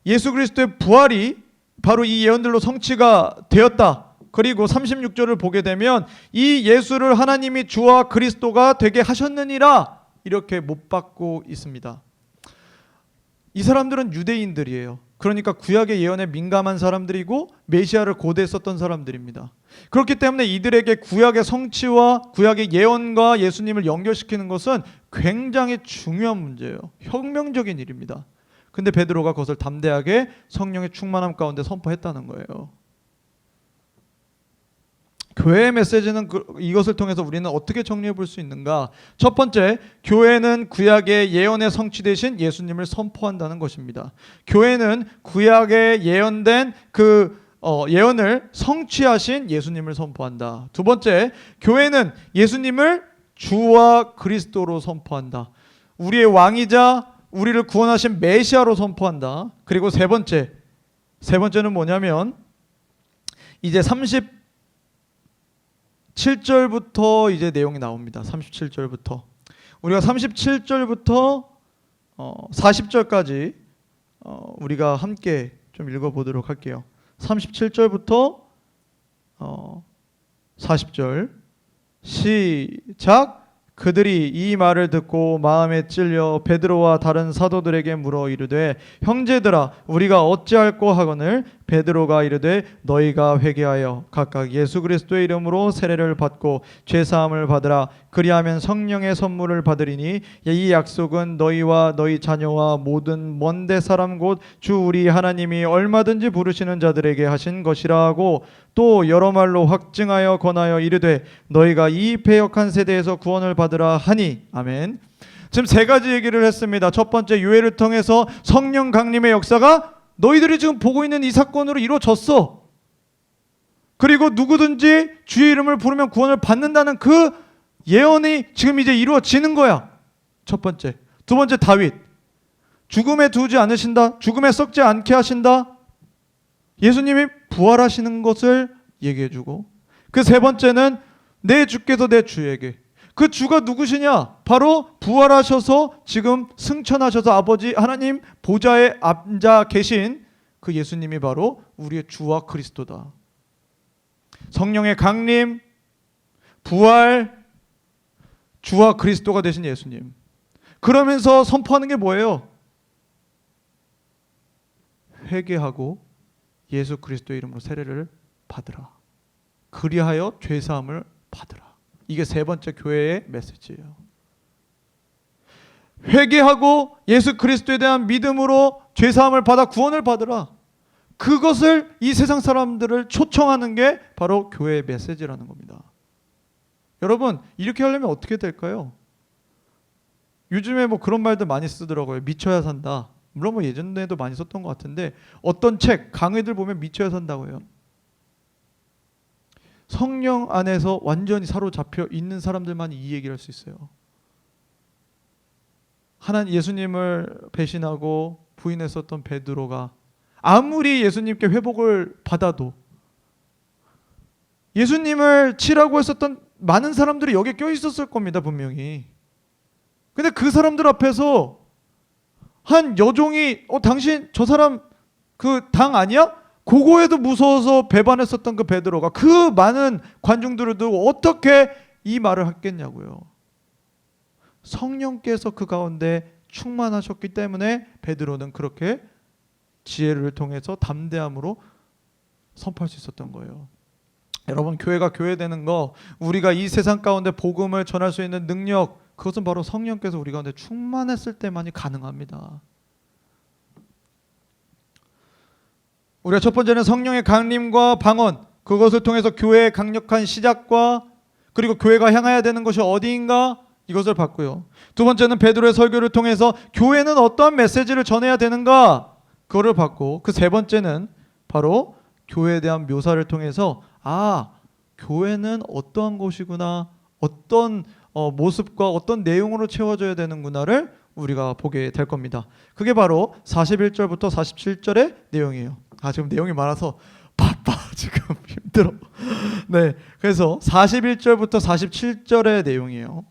예수 그리스도의 부활이 바로 이 예언들로 성취가 되었다. 그리고 36절을 보게 되면 이 예수를 하나님이 주와 그리스도가 되게 하셨느니라 이렇게 못 박고 있습니다. 이 사람들은 유대인들이에요. 그러니까 구약의 예언에 민감한 사람들이고 메시아를 고대했었던 사람들입니다. 그렇기 때문에 이들에게 구약의 성취와 구약의 예언과 예수님을 연결시키는 것은 굉장히 중요한 문제예요. 혁명적인 일입니다. 근데 베드로가 그것을 담대하게 성령의 충만함 가운데 선포했다는 거예요. 교회의 메시지는 이것을 통해서 우리는 어떻게 정리해 볼 수 있는가? 첫 번째, 교회는 구약의 예언의 성취 대신 예수님을 선포한다는 것입니다. 교회는 구약에 예언된 예언을 성취하신 예수님을 선포한다. 두 번째, 교회는 예수님을 주와 그리스도로 선포한다. 우리의 왕이자 우리를 구원하신 메시아로 선포한다. 그리고 세 번째는 뭐냐면 이제 37절부터 이제 내용이 나옵니다. 37절부터 우리가 37절부터 40절까지 우리가 함께 좀 읽어보도록 할게요. 37절부터 40절 시작. 그들이 이 말을 듣고 마음에 찔려 베드로와 다른 사도들에게 물어 이르되 형제들아 우리가 어찌할꼬 하거늘 베드로가 이르되 너희가 회개하여 각각 예수 그리스도의 이름으로 세례를 받고 죄사함을 받으라. 그리하면 성령의 선물을 받으리니 이 약속은 너희와 너희 자녀와 모든 먼데 사람 곧 주 우리 하나님이 얼마든지 부르시는 자들에게 하신 것이라 하고 또 여러 말로 확증하여 권하여 이르되 너희가 이 패역한 세대에서 구원을 받으라 하니. 아멘. 지금 세 가지 얘기를 했습니다. 첫 번째, 유해를 통해서 성령 강림의 역사가 너희들이 지금 보고 있는 이 사건으로 이루어졌어. 그리고 누구든지 주의 이름을 부르면 구원을 받는다는 그 예언이 지금 이제 이루어지는 거야. 첫 번째. 두 번째, 다윗. 죽음에 두지 않으신다. 죽음에 썩지 않게 하신다. 예수님이 부활하시는 것을 얘기해주고, 그 세 번째는 내 주께서 내 주에게. 그 주가 누구시냐? 바로 부활하셔서 지금 승천하셔서 아버지 하나님 보좌에 앉아 계신 그 예수님이 바로 우리의 주와 그리스도다. 성령의 강림, 부활, 주와 그리스도가 되신 예수님. 그러면서 선포하는 게 뭐예요? 회개하고 예수 그리스도의 이름으로 세례를 받으라. 그리하여 죄사함을 받으라. 이게 세 번째 교회의 메시지예요. 회개하고 예수 그리스도에 대한 믿음으로 죄사함을 받아 구원을 받으라. 그것을 이 세상 사람들을 초청하는 게 바로 교회의 메시지라는 겁니다. 여러분, 이렇게 하려면 어떻게 될까요? 요즘에 뭐 그런 말들 많이 쓰더라고요. 미쳐야 산다. 물론 뭐 예전에도 많이 썼던 것 같은데 어떤 책, 강의들 보면 미쳐야 산다고 해요. 성령 안에서 완전히 사로잡혀 있는 사람들만 이 얘기를 할 수 있어요. 하나님 예수님을 배신하고 부인했었던 베드로가 아무리 예수님께 회복을 받아도 예수님을 치라고 했었던 많은 사람들이 여기에 껴 있었을 겁니다, 분명히. 근데 그 사람들 앞에서 한 여종이 당신 저 사람 그 당 아니야? 그거에도 무서워서 배반했었던 그 베드로가 그 많은 관중들을 두고 어떻게 이 말을 했겠냐고요. 성령께서 그 가운데 충만하셨기 때문에 베드로는 그렇게 지혜를 통해서 담대함으로 선포할 수 있었던 거예요. 여러분, 교회가 교회되는 거, 우리가 이 세상 가운데 복음을 전할 수 있는 능력, 그것은 바로 성령께서 우리 가운데 충만했을 때만이 가능합니다. 우리가 첫 번째는 성령의 강림과 방언, 그것을 통해서 교회의 강력한 시작과 그리고 교회가 향해야 되는 것이 어디인가, 이것을 봤고요. 두 번째는 베드로의 설교를 통해서 교회는 어떠한 메시지를 전해야 되는가, 그거를 받고, 그 세 번째는 바로 교회에 대한 묘사를 통해서 교회는 어떠한 곳이구나, 어떤 모습과 어떤 내용으로 채워져야 되는구나를 우리가 보게 될 겁니다. 그게 바로 41절부터 47절의 내용이에요. 지금 내용이 많아서 바빠 지금 힘들어. 네, 그래서 41절부터 47절의 내용이에요.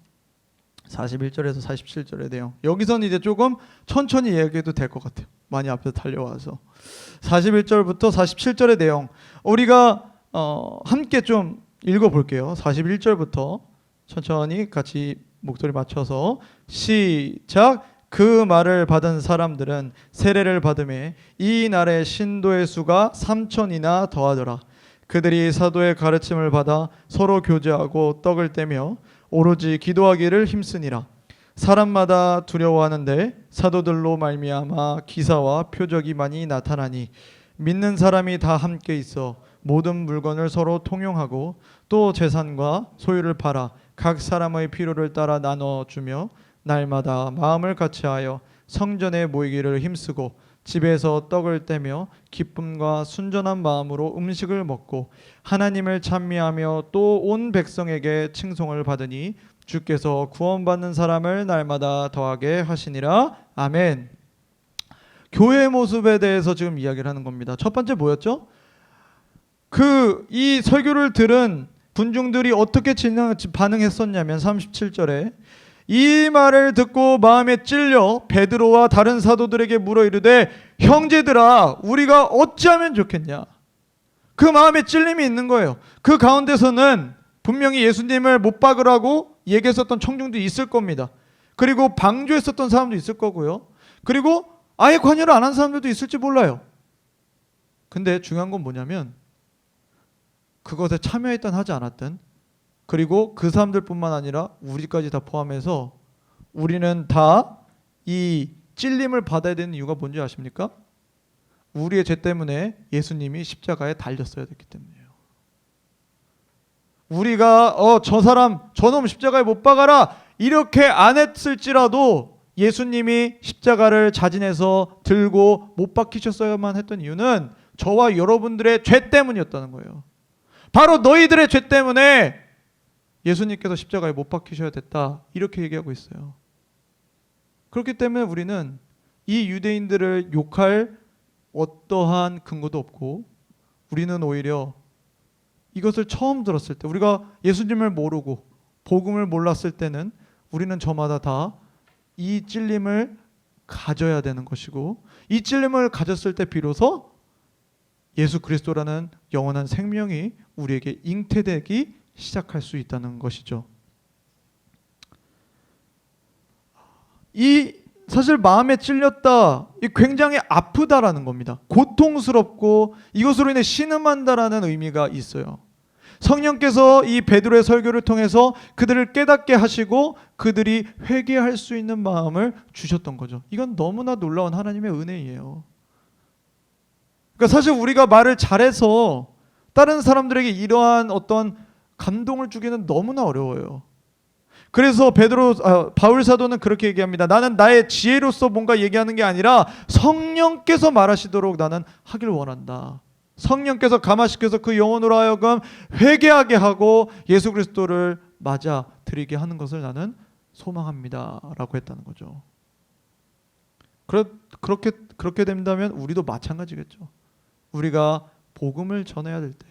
41절에서 47절의 내용. 여기서는 이제 조금 천천히 얘기해도 될 것 같아요. 많이 앞에서 달려와서 41절부터 47절의 내용 우리가 함께 좀 읽어볼게요. 41절부터 천천히 같이 목소리 맞춰서 시작. 그 말을 받은 사람들은 세례를 받음에 이 날에 신도의 수가 3천이나 더하더라. 그들이 사도의 가르침을 받아 서로 교제하고 떡을 떼며 오로지 기도하기를 힘쓰니라. 사람마다 두려워하는데 사도들로 말미암아 기사와 표적이 많이 나타나니 믿는 사람이 다 함께 있어 모든 물건을 서로 통용하고 또 재산과 소유를 팔아 각 사람의 필요를 따라 나눠주며 날마다 마음을 같이하여 성전에 모이기를 힘쓰고 집에서 떡을 떼며 기쁨과 순전한 마음으로 음식을 먹고 하나님을 찬미하며 또 온 백성에게 칭송을 받으니 주께서 구원받는 사람을 날마다 더하게 하시니라. 아멘. 교회의 모습에 대해서 지금 이야기를 하는 겁니다. 첫 번째 뭐였죠? 이 설교를 들은 군중들이 어떻게 반응했었냐면 37절에 이 말을 듣고 마음에 찔려 베드로와 다른 사도들에게 물어 이르되 형제들아 우리가 어찌하면 좋겠냐. 그 마음에 찔림이 있는 거예요. 그 가운데서는 분명히 예수님을 못 박으라고 얘기했었던 청중도 있을 겁니다. 그리고 방조했었던 사람도 있을 거고요. 그리고 아예 관여를 안 한 사람들도 있을지 몰라요. 근데 중요한 건 뭐냐면 그것에 참여했든 하지 않았든 그리고 그 사람들뿐만 아니라 우리까지 다 포함해서 우리는 다 이 찔림을 받아야 되는 이유가 뭔지 아십니까? 우리의 죄 때문에 예수님이 십자가에 달렸어야 됐기 때문이에요. 우리가 저놈 십자가에 못 박아라 이렇게 안 했을지라도 예수님이 십자가를 자진해서 들고 못 박히셨어야만 했던 이유는 저와 여러분들의 죄 때문이었다는 거예요. 바로 너희들의 죄 때문에 예수님께서 십자가에 못 박히셔야 됐다 이렇게 얘기하고 있어요. 그렇기 때문에 우리는 이 유대인들을 욕할 어떠한 근거도 없고 우리는 오히려 이것을 처음 들었을 때 우리가 예수님을 모르고 복음을 몰랐을 때는 우리는 저마다 다 이 찔림을 가져야 되는 것이고 이 찔림을 가졌을 때 비로소 예수 그리스도라는 영원한 생명이 우리에게 잉태되기 시작할 수 있다는 것이죠. 이 사실 마음에 찔렸다, 이 굉장히 아프다라는 겁니다. 고통스럽고 이것으로 인해 신음한다라는 의미가 있어요. 성령께서 이 베드로의 설교를 통해서 그들을 깨닫게 하시고 그들이 회개할 수 있는 마음을 주셨던 거죠. 이건 너무나 놀라운 하나님의 은혜예요. 그러니까 사실 우리가 말을 잘해서 다른 사람들에게 이러한 어떤 감동을 주기는 너무나 어려워요. 그래서 바울 사도는 그렇게 얘기합니다. 나는 나의 지혜로서 뭔가 얘기하는 게 아니라 성령께서 말하시도록 나는 하길 원한다. 성령께서 감화시켜서 그 영혼으로 하여금 회개하게 하고 예수 그리스도를 맞아 드리게 하는 것을 나는 소망합니다 라고 했다는 거죠. 그렇게 된다면 우리도 마찬가지겠죠. 우리가 복음을 전해야 될 때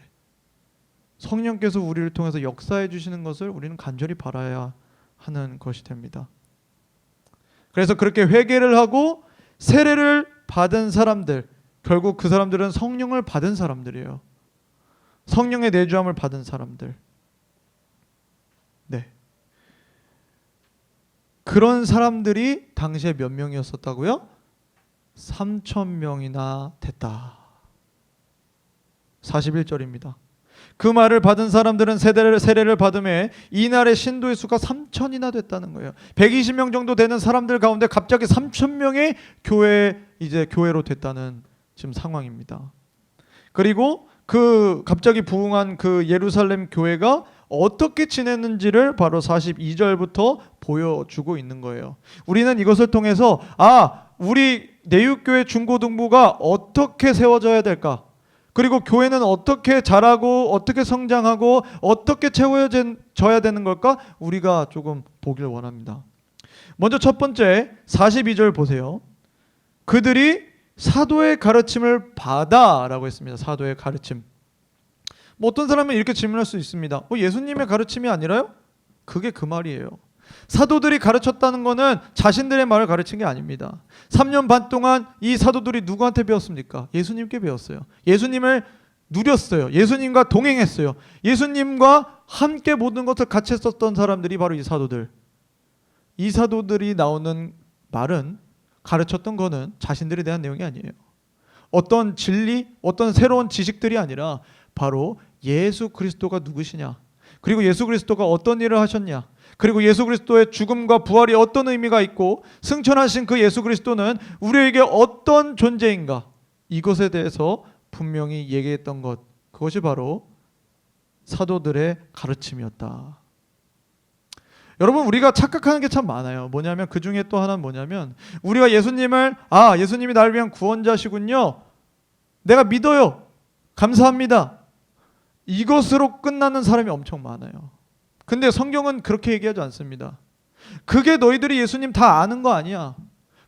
성령께서 우리를 통해서 역사해 주시는 것을 우리는 간절히 바라야 하는 것이 됩니다. 그래서 그렇게 회개를 하고 세례를 받은 사람들, 결국 그 사람들은 성령을 받은 사람들이에요. 성령의 내주함을 받은 사람들. 네. 그런 사람들이 당시에 몇 명이었었다고요? 3,000명이나 됐다. 41절입니다. 그 말을 받은 사람들은 세례를 받음에 이날의 신도의 수가 3,000이나 됐다는 거예요. 120명 정도 되는 사람들 가운데 갑자기 3,000명이 교회로 됐다는 지금 상황입니다. 그리고 그 갑자기 부흥한 그 예루살렘 교회가 어떻게 지냈는지를 바로 42절부터 보여주고 있는 거예요. 우리는 이것을 통해서 우리 내육교회 중고등부가 어떻게 세워져야 될까? 그리고 교회는 어떻게 자라고 어떻게 성장하고 어떻게 채워져야 되는 걸까? 우리가 조금 보길 원합니다. 먼저 첫 번째 42절 보세요. 그들이 사도의 가르침을 받아라고 했습니다. 사도의 가르침. 뭐 어떤 사람은 이렇게 질문할 수 있습니다. 예수님의 가르침이 아니라요? 그게 그 말이에요. 사도들이 가르쳤다는 것은 자신들의 말을 가르친 게 아닙니다. 3년 반 동안 이 사도들이 누구한테 배웠습니까? 예수님께 배웠어요. 예수님을 누렸어요. 예수님과 동행했어요. 예수님과 함께 모든 것을 같이 했었던 사람들이 바로 이 사도들. 이 사도들이 나오는 말은, 가르쳤던 거는 자신들에 대한 내용이 아니에요. 어떤 진리, 어떤 새로운 지식들이 아니라 바로 예수 그리스도가 누구시냐, 그리고 예수 그리스도가 어떤 일을 하셨냐, 그리고 예수 그리스도의 죽음과 부활이 어떤 의미가 있고 승천하신 그 예수 그리스도는 우리에게 어떤 존재인가, 이것에 대해서 분명히 얘기했던 것, 그것이 바로 사도들의 가르침이었다. 여러분, 우리가 착각하는 게 참 많아요. 뭐냐면 그 중에 또 하나는 뭐냐면 우리가 예수님을 예수님이 나를 위한 구원자시군요, 내가 믿어요, 감사합니다, 이것으로 끝나는 사람이 엄청 많아요. 근데 성경은 그렇게 얘기하지 않습니다. 그게 너희들이 예수님 다 아는 거 아니야.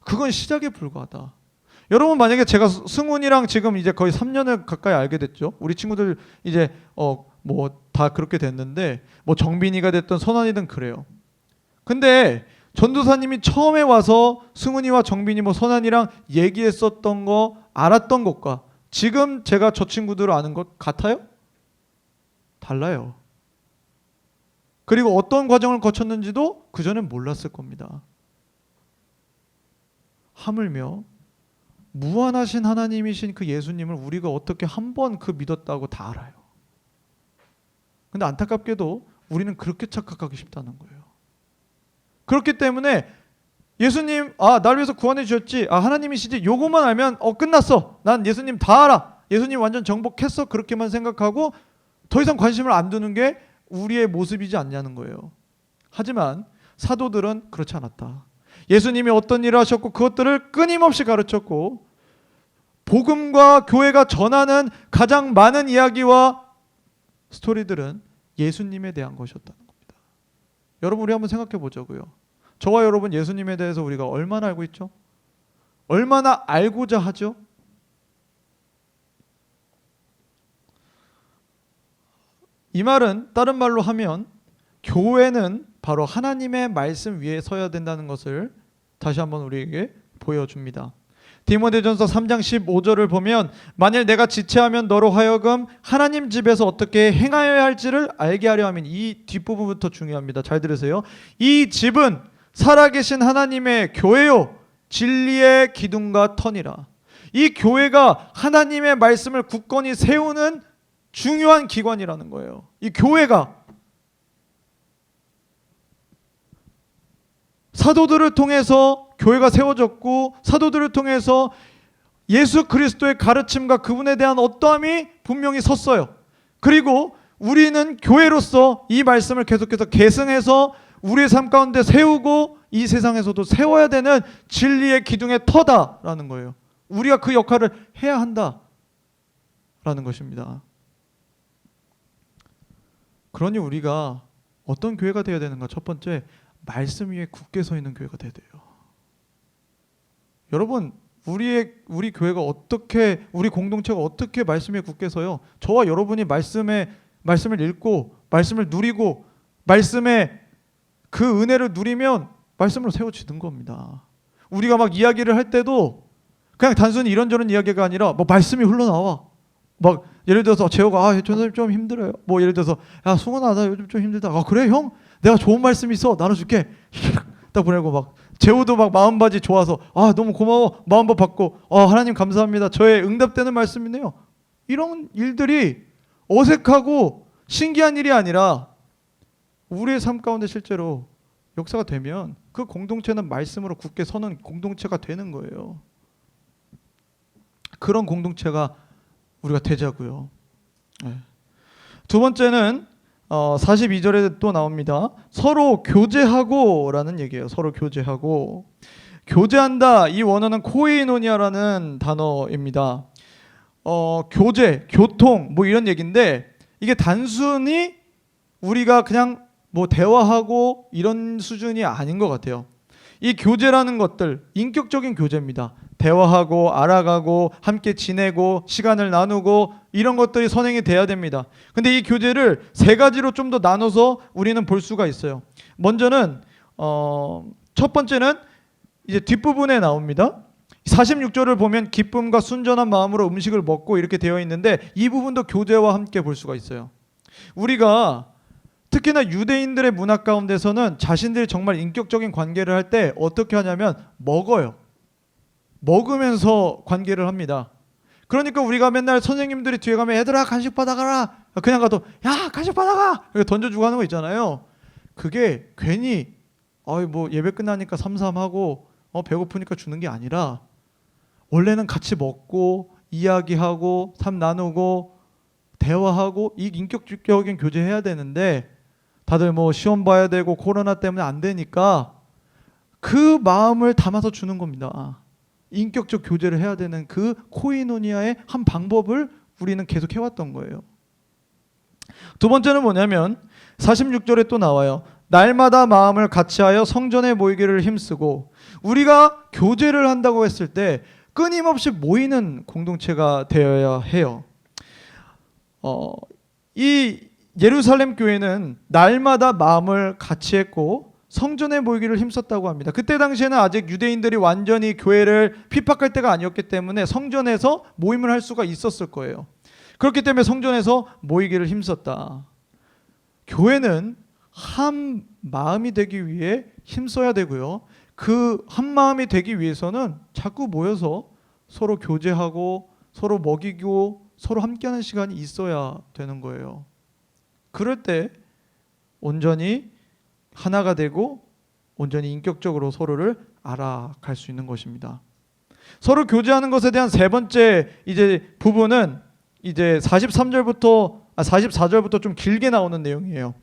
그건 시작에 불과하다. 여러분, 만약에 제가 승훈이랑 지금 이제 거의 3년을 가까이 알게 됐죠. 우리 친구들 이제 뭐 다 그렇게 됐는데, 뭐 정빈이가 됐든 선환이든 그래요. 근데 전도사님이 처음에 와서 승훈이와 정빈이 뭐 선환이랑 얘기했었던 거, 알았던 것과 지금 제가 저 친구들을 아는 것 같아요? 달라요. 그리고 어떤 과정을 거쳤는지도 그전엔 몰랐을 겁니다. 하물며 무한하신 하나님이신 그 예수님을 우리가 어떻게 한 번 그 믿었다고 다 알아요. 근데 안타깝게도 우리는 그렇게 착각하기 쉽다는 거예요. 그렇기 때문에 예수님, 날 위해서 구원해 주셨지, 하나님이시지, 요것만 알면 끝났어, 난 예수님 다 알아, 예수님 완전 정복했어, 그렇게만 생각하고 더 이상 관심을 안 두는 게 우리의 모습이지 않냐는 거예요. 하지만 사도들은 그렇지 않았다. 예수님이 어떤 일을 하셨고 그것들을 끊임없이 가르쳤고, 복음과 교회가 전하는 가장 많은 이야기와 스토리들은 예수님에 대한 것이었다는 겁니다. 여러분, 우리 한번 생각해 보자고요. 저와 여러분, 예수님에 대해서 우리가 얼마나 알고 있죠? 얼마나 알고자 하죠? 이 말은 다른 말로 하면 교회는 바로 하나님의 말씀 위에 서야 된다는 것을 다시 한번 우리에게 보여줍니다. 디모데전서 3장 15절을 보면 만일 내가 지체하면 너로 하여금 하나님 집에서 어떻게 행하여야 할지를 알게 하려 하면, 이 뒷부분부터 중요합니다. 잘 들으세요. 이 집은 살아계신 하나님의 교회요 진리의 기둥과 터니라. 이 교회가 하나님의 말씀을 굳건히 세우는 중요한 기관이라는 거예요. 이 교회가 사도들을 통해서 교회가 세워졌고, 사도들을 통해서 예수 그리스도의 가르침과 그분에 대한 어떠함이 분명히 섰어요. 그리고 우리는 교회로서 이 말씀을 계속해서 계승해서 우리의 삶 가운데 세우고 이 세상에서도 세워야 되는 진리의 기둥의 터다라는 거예요. 우리가 그 역할을 해야 한다라는 것입니다. 그러니 우리가 어떤 교회가 되어야 되는가? 첫 번째, 말씀 위에 굳게 서 있는 교회가 돼야 돼요. 여러분, 우리 교회가 어떻게, 우리 공동체가 어떻게 말씀 위에 굳게 서요? 저와 여러분이 말씀을 읽고 말씀을 누리고 말씀의 그 은혜를 누리면 말씀으로 세워지는 겁니다. 우리가 막 이야기를 할 때도 그냥 단순히 이런저런 이야기가 아니라 뭐 말씀이 흘러나와. 막 예를 들어서 재호가 전사님 좀 힘들어요. 뭐 예를 들어서 야 승원아 나 요즘 좀 힘들다. 그래 형? 내가 좋은 말씀 있어 나눠줄게. 딱 보내고 막 재호도 막 마음바지 좋아서 너무 고마워 마음밥 받고 하나님 감사합니다. 저의 응답되는 말씀이네요. 이런 일들이 어색하고 신기한 일이 아니라 우리의 삶 가운데 실제로 역사가 되면 그 공동체는 말씀으로 굳게 서는 공동체가 되는 거예요. 그런 공동체가 우리가 되자고요. 네. 두 번째는 42절에 또 나옵니다. 서로 교제하고 라는 얘기예요. 서로 교제하고. 교제한다. 이 원어는 코이노니아라는 단어입니다. 교제, 교통 뭐 이런 얘기인데 이게 단순히 우리가 그냥 뭐 대화하고 이런 수준이 아닌 것 같아요. 이 교제라는 것들 인격적인 교제입니다. 대화하고 알아가고 함께 지내고 시간을 나누고 이런 것들이 선행이 돼야 됩니다. 근데 이 교제를 세 가지로 좀 더 나눠서 우리는 볼 수가 있어요. 먼저는 첫 번째는 이제 뒷부분에 나옵니다. 46절을 보면 기쁨과 순전한 마음으로 음식을 먹고 이렇게 되어 있는데 이 부분도 교제와 함께 볼 수가 있어요. 우리가 특히나 유대인들의 문화 가운데서는 자신들이 정말 인격적인 관계를 할 때 어떻게 하냐면 먹어요. 먹으면서 관계를 합니다. 그러니까 우리가 맨날 선생님들이 뒤에 가면 얘들아 간식 받아가라. 그냥 가도 야 간식 받아가. 이렇게 던져주고 하는 거 있잖아요. 그게 괜히 뭐 예배 끝나니까 삼삼하고 배고프니까 주는 게 아니라 원래는 같이 먹고 이야기하고 삶 나누고 대화하고 이 인격적인 교제해야 되는데 다들 뭐 시험 봐야 되고 코로나 때문에 안 되니까 그 마음을 담아서 주는 겁니다. 인격적 교제를 해야 되는 그 코이노니아의 한 방법을 우리는 계속 해왔던 거예요. 두 번째는 뭐냐면 46절에 또 나와요. 날마다 마음을 같이하여 성전에 모이기를 힘쓰고 우리가 교제를 한다고 했을 때 끊임없이 모이는 공동체가 되어야 해요. 이 예루살렘 교회는 날마다 마음을 같이 했고 성전에 모이기를 힘썼다고 합니다. 그때 당시에는 아직 유대인들이 완전히 교회를 핍박할 때가 아니었기 때문에 성전에서 모임을 할 수가 있었을 거예요. 그렇기 때문에 성전에서 모이기를 힘썼다. 교회는 한 마음이 되기 위해 힘써야 되고요. 그 한 마음이 되기 위해서는 자꾸 모여서 서로 교제하고 서로 먹이고 서로 함께하는 시간이 있어야 되는 거예요. 그럴 때 온전히 하나가 되고 온전히 인격적으로 서로를 알아갈 수 있는 것입니다. 서로 교제하는 것에 대한 세 번째 이제 부분은 이제 44절부터 좀 길게 나오는 내용이에요.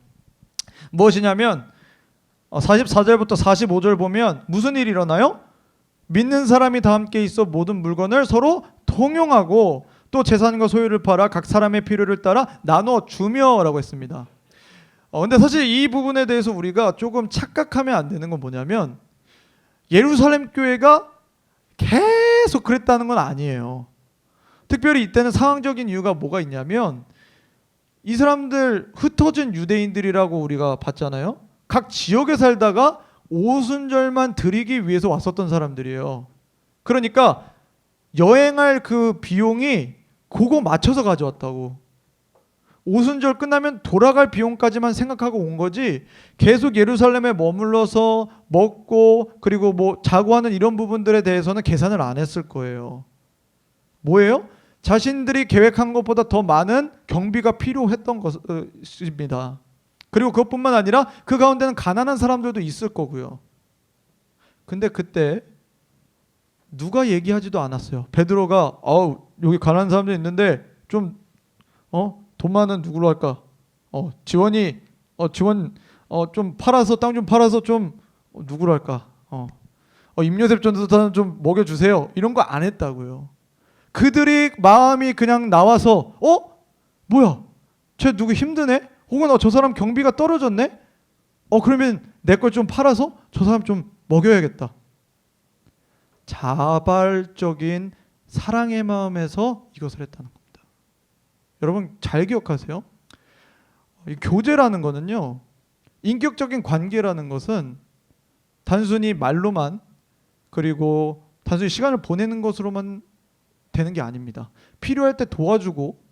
무엇이냐면 44절부터 45절 보면 무슨 일이 일어나요? 믿는 사람이 다 함께 있어 모든 물건을 서로 통용하고 또 재산과 소유를 팔아 각 사람의 필요를 따라 나눠 주며라고 했습니다. 근데 사실 이 부분에 대해서 우리가 조금 착각하면 안 되는 건 뭐냐면 예루살렘 교회가 계속 그랬다는 건 아니에요. 특별히 이때는 상황적인 이유가 뭐가 있냐면 이 사람들 흩어진 유대인들이라고 우리가 봤잖아요. 각 지역에 살다가 오순절만 드리기 위해서 왔었던 사람들이에요. 그러니까 여행할 그 비용이 그거 맞춰서 가져왔다고. 오순절 끝나면 돌아갈 비용까지만 생각하고 온 거지 계속 예루살렘에 머물러서 먹고 그리고 뭐 자고 하는 이런 부분들에 대해서는 계산을 안 했을 거예요. 뭐예요? 자신들이 계획한 것보다 더 많은 경비가 필요했던 것입니다. 그리고 그것뿐만 아니라 그 가운데는 가난한 사람들도 있을 거고요. 근데 그때 누가 얘기하지도 않았어요. 베드로가 여기 가난한 사람들 있는데 좀 돈 많은 누구로 할까? 지원 좀 팔아서 땅 좀 팔아서 좀 누구로 할까? 임요셉 전도사는 좀 먹여주세요. 이런 거 안 했다고요. 그들이 마음이 그냥 나와서 뭐야? 쟤 누구 힘드네? 혹은 저 사람 경비가 떨어졌네? 그러면 내 걸 좀 팔아서 저 사람 좀 먹여야겠다. 자발적인 사랑의 마음에서 이것을 했다는 겁니다. 여러분 잘 기억하세요. 이 교제라는 거는요. 인격적인 관계라는 것은 단순히 말로만 그리고 단순히 시간을 보내는 것으로만 되는 게 아닙니다. 필요할 때 도와주고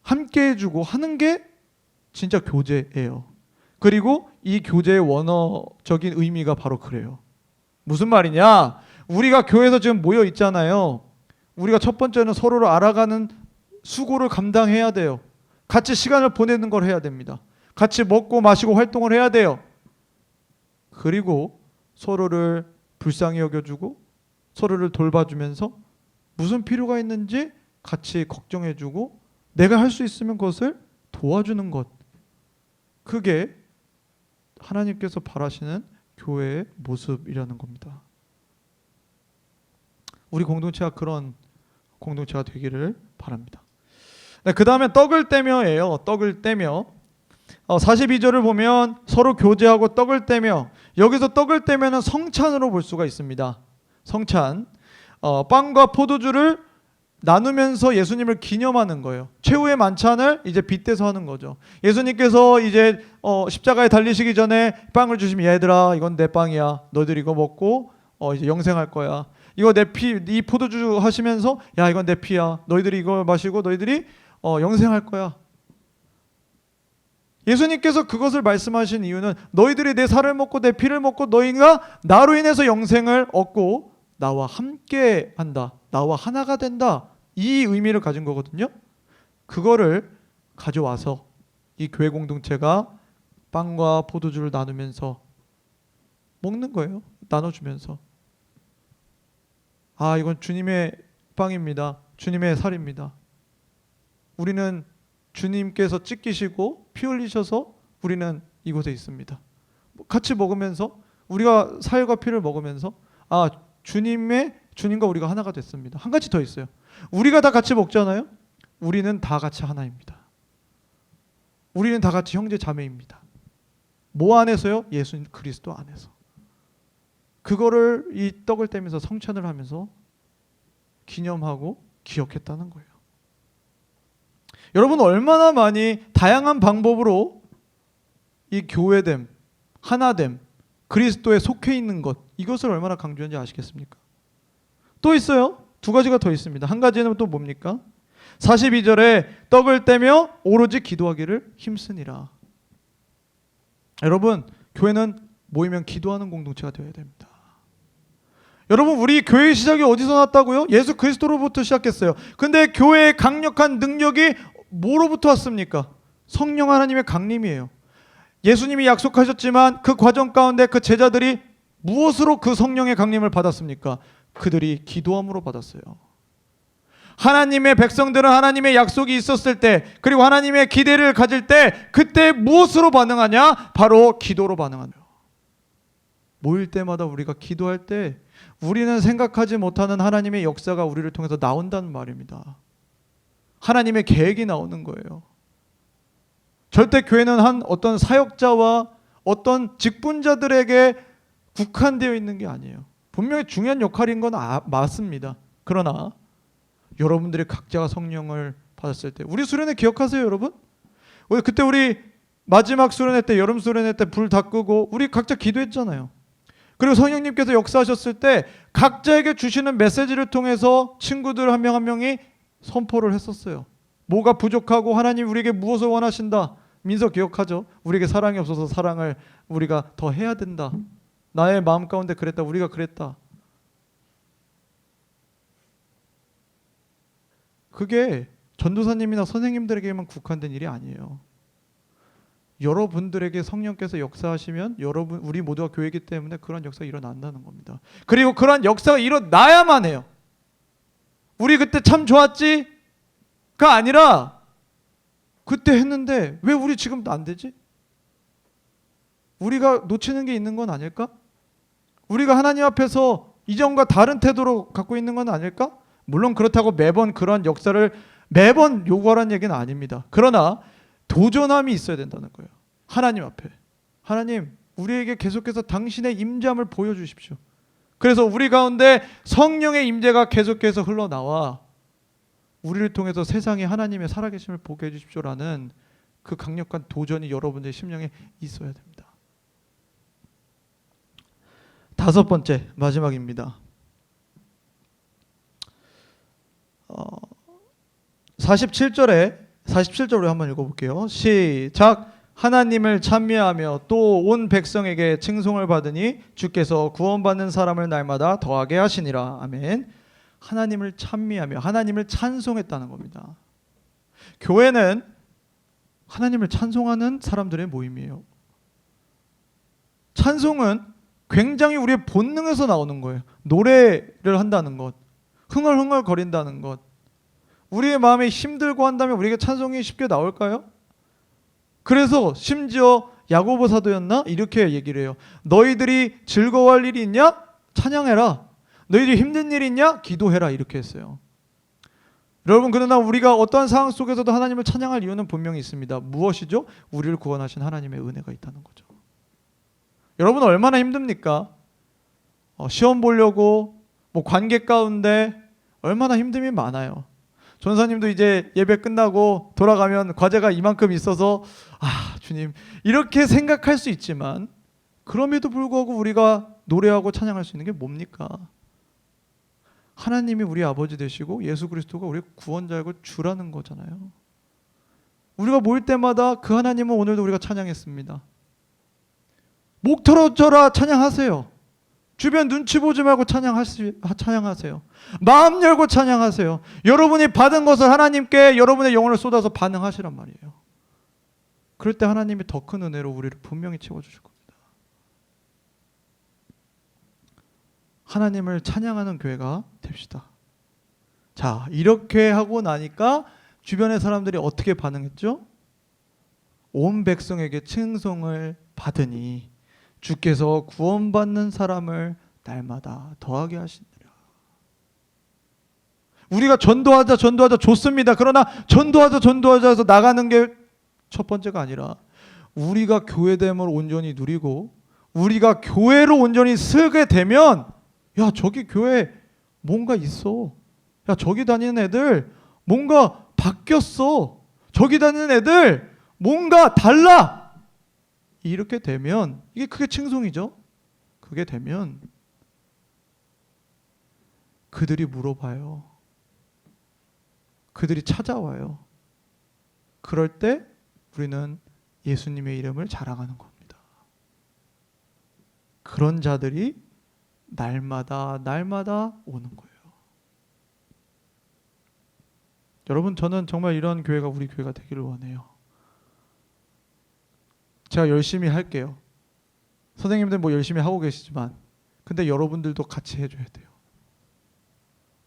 함께 해주고 하는 게 진짜 교제예요. 그리고 이 교제의 원어적인 의미가 바로 그래요. 무슨 말이냐? 우리가 교회에서 지금 모여 있잖아요. 우리가 첫 번째는 서로를 알아가는 수고를 감당해야 돼요. 같이 시간을 보내는 걸 해야 됩니다. 같이 먹고 마시고 활동을 해야 돼요. 그리고 서로를 불쌍히 여겨주고 서로를 돌봐주면서 무슨 필요가 있는지 같이 걱정해주고 내가 할 수 있으면 그것을 도와주는 것. 그게 하나님께서 바라시는 교회의 모습이라는 겁니다. 우리 공동체가 그런 공동체가 되기를 바랍니다. 네, 그 다음에 떡을 떼며예요. 떡을 떼며 42절을 보면 서로 교제하고 떡을 떼며, 여기서 떡을 떼면은 성찬으로 볼 수가 있습니다. 성찬, 빵과 포도주를 나누면서 예수님을 기념하는 거예요. 최후의 만찬을 이제 빗대서 하는 거죠. 예수님께서 이제 십자가에 달리시기 전에 빵을 주시면, 얘들아 이건 내 빵이야, 너희들 이거 먹고 이제 영생할 거야. 이거 내 피, 이 포도주 하시면서, 야 이건 내 피야, 너희들이 이걸 마시고 너희들이 영생할 거야. 예수님께서 그것을 말씀하신 이유는 너희들이 내 살을 먹고 내 피를 먹고 너희가 나로 인해서 영생을 얻고 나와 함께 한다, 나와 하나가 된다, 이 의미를 가진 거거든요. 그거를 가져와서 이 교회 공동체가 빵과 포도주를 나누면서 먹는 거예요. 나눠주면서, 아 이건 주님의 빵입니다, 주님의 살입니다. 우리는 주님께서 찢기시고 피 흘리셔서 우리는 이곳에 있습니다. 같이 먹으면서, 우리가 살과 피를 먹으면서, 아 주님과 우리가 하나가 됐습니다. 한 가지 더 있어요. 우리가 다 같이 먹잖아요. 우리는 다 같이 하나입니다. 우리는 다 같이 형제 자매입니다. 뭐 안에서요? 예수 그리스도 안에서. 그거를 이 떡을 떼면서 성찬을 하면서 기념하고 기억했다는 거예요. 여러분, 얼마나 많이 다양한 방법으로 이 교회됨, 하나됨, 그리스도에 속해 있는 것, 이것을 얼마나 강조하는지 아시겠습니까? 또 있어요. 두 가지가 더 있습니다. 한 가지는 또 뭡니까? 42절에 떡을 떼며 오로지 기도하기를 힘쓰니라. 여러분, 교회는 모이면 기도하는 공동체가 되어야 됩니다. 여러분, 우리 교회의 시작이 어디서 났다고요? 예수 그리스도로부터 시작했어요. 근데 교회의 강력한 능력이 뭐로부터 왔습니까? 성령 하나님의 강림이에요. 예수님이 약속하셨지만 그 과정 가운데 그 제자들이 무엇으로 그 성령의 강림을 받았습니까? 그들이 기도함으로 받았어요. 하나님의 백성들은 하나님의 약속이 있었을 때, 그리고 하나님의 기대를 가질 때, 그때 무엇으로 반응하냐? 바로 기도로 반응하죠. 모일 때마다 우리가 기도할 때 우리는 생각하지 못하는 하나님의 역사가 우리를 통해서 나온다는 말입니다. 하나님의 계획이 나오는 거예요. 절대 교회는 한 어떤 사역자와 어떤 직분자들에게 국한되어 있는 게 아니에요. 분명히 중요한 역할인 건 맞습니다. 그러나 여러분들이 각자가 성령을 받았을 때, 우리 수련회 기억하세요, 여러분? 그때 우리 마지막 수련회 때, 여름 수련회 때 불 다 끄고 우리 각자 기도했잖아요. 그리고 성령님께서 역사하셨을 때 각자에게 주시는 메시지를 통해서 친구들 한 명 한 명이 선포를 했었어요. 뭐가 부족하고 하나님 우리에게 무엇을 원하신다. 민서 기억하죠? 우리에게 사랑이 없어서 사랑을 우리가 더 해야 된다. 나의 마음 가운데 그랬다. 우리가 그랬다. 그게 전도사님이나 선생님들에게만 국한된 일이 아니에요. 여러분들에게 성령께서 역사하시면 우리 모두가 교회이기 때문에 그런 역사가 일어난다는 겁니다. 그리고 그런 역사가 일어나야만 해요. 우리 그때 참 좋았지가 아니라 그때 했는데 왜 우리 지금 안 되지? 우리가 놓치는 게 있는 건 아닐까? 우리가 하나님 앞에서 이전과 다른 태도로 갖고 있는 건 아닐까? 물론 그렇다고 매번 그런 역사를 매번 요구하라는 얘기는 아닙니다. 그러나 도전함이 있어야 된다는 거예요. 하나님 앞에. 하나님, 우리에게 계속해서 당신의 임재함을 보여주십시오. 그래서 우리 가운데 성령의 임재가 계속해서 흘러나와 우리를 통해서 세상에 하나님의 살아계심을 보게 해주십시오라는 그 강력한 도전이 여러분들의 심령에 있어야 됩니다. 다섯 번째, 마지막입니다. 47절을 한번 읽어볼게요. 시작. 하나님을 찬미하며 또 온 백성에게 칭송을 받으니 주께서 구원받는 사람을 날마다 더하게 하시니라. 아멘. 하나님을 찬미하며 하나님을 찬송했다는 겁니다. 교회는 하나님을 찬송하는 사람들의 모임이에요. 찬송은 굉장히 우리의 본능에서 나오는 거예요. 노래를 한다는 것, 흥얼흥얼 거린다는 것. 우리의 마음이 힘들고 한다면 우리에게 찬송이 쉽게 나올까요? 그래서 심지어 야고보 사도였나? 이렇게 얘기를 해요. 너희들이 즐거워할 일이 있냐? 찬양해라. 너희들이 힘든 일 있냐? 기도해라 이렇게 했어요. 여러분, 그러나 우리가 어떠한 상황 속에서도 하나님을 찬양할 이유는 분명히 있습니다. 무엇이죠? 우리를 구원하신 하나님의 은혜가 있다는 거죠. 여러분 얼마나 힘듭니까? 시험 보려고 관계 가운데 얼마나 힘듦이 많아요. 전사님도 이제 예배 끝나고 돌아가면 과제가 이만큼 있어서 주님 이렇게 생각할 수 있지만, 그럼에도 불구하고 우리가 노래하고 찬양할 수 있는 게 뭡니까? 하나님이 우리 아버지 되시고 예수 그리스도가 우리 구원자이고 주라는 거잖아요. 우리가 모일 때마다 그 하나님은 오늘도 우리가 찬양했습니다. 목 털어져라 찬양하세요. 주변 눈치 보지 말고 찬양하세요. 마음 열고 찬양하세요. 여러분이 받은 것을 하나님께 여러분의 영혼을 쏟아서 반응하시란 말이에요. 그럴 때 하나님이 더 큰 은혜로 우리를 분명히 채워주실 겁니다. 하나님을 찬양하는 교회가 됩시다. 자, 이렇게 하고 나니까 주변의 사람들이 어떻게 반응했죠? 온 백성에게 칭송을 받으니 주께서 구원받는 사람을 날마다 더하게 하시니라. 우리가 전도하자 좋습니다. 그러나 전도하자 해서 나가는 게 첫 번째가 아니라, 우리가 교회됨을 온전히 누리고 우리가 교회로 온전히 쓰게 되면, 야 저기 교회 뭔가 있어, 야 저기 다니는 애들 뭔가 바뀌었어, 저기 다니는 애들 뭔가 달라, 이렇게 되면 이게 크게 칭송이죠. 그게 되면 그들이 물어봐요. 그들이 찾아와요. 그럴 때 우리는 예수님의 이름을 자랑하는 겁니다. 그런 자들이 날마다 오는 거예요. 여러분, 저는 정말 이런 교회가 우리 교회가 되기를 원해요. 제가 열심히 할게요. 선생님들 열심히 하고 계시지만, 근데 여러분들도 같이 해줘야 돼요.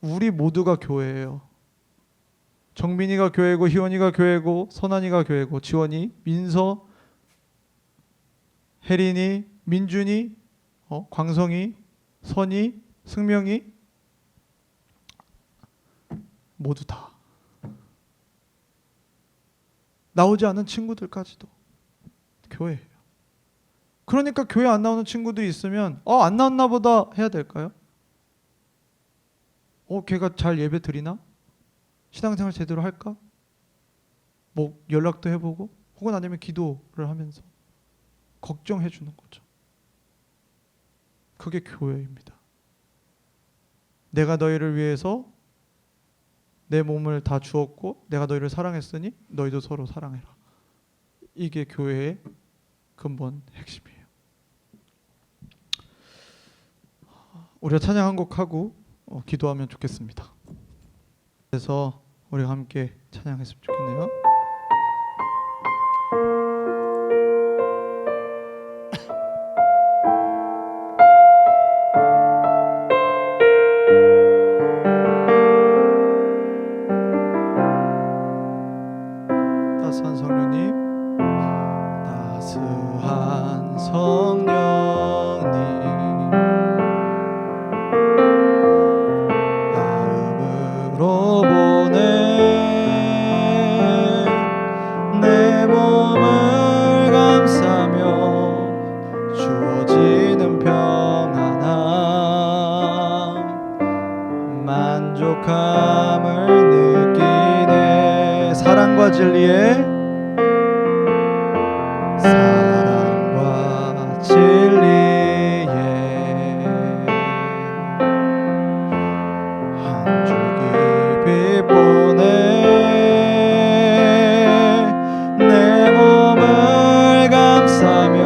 우리 모두가 교회예요. 정민이가 교회고, 희원이가 교회고, 선한이가 교회고, 지원이, 민서, 혜린이, 민준이, 광성이, 선이, 승명이, 모두 다. 나오지 않은 친구들까지도 교회예요. 그러니까 교회 안 나오는 친구들이 있으면 안 나왔나 보다 해야 될까요? 걔가 잘 예배 드리나? 신앙생활 제대로 할까? 연락도 해보고, 혹은 아니면 기도를 하면서 걱정해 주는 거죠. 그게 교회입니다. 내가 너희를 위해서 내 몸을 다 주었고 내가 너희를 사랑했으니 너희도 서로 사랑해라. 이게 교회의 근본 핵심이에요. 우리가 찬양 한 곡 하고 기도하면 좋겠습니다. 그래서 우리가 함께 찬양했으면 좋겠네요. 따스한 성령님, 따스한 성령님, 마음으로 보내 내 몸을 감싸며 주어지는 평안함, 만족함을 느끼네. 사랑과 진리에 한 줄기 빛 보내 내 몸을 감싸며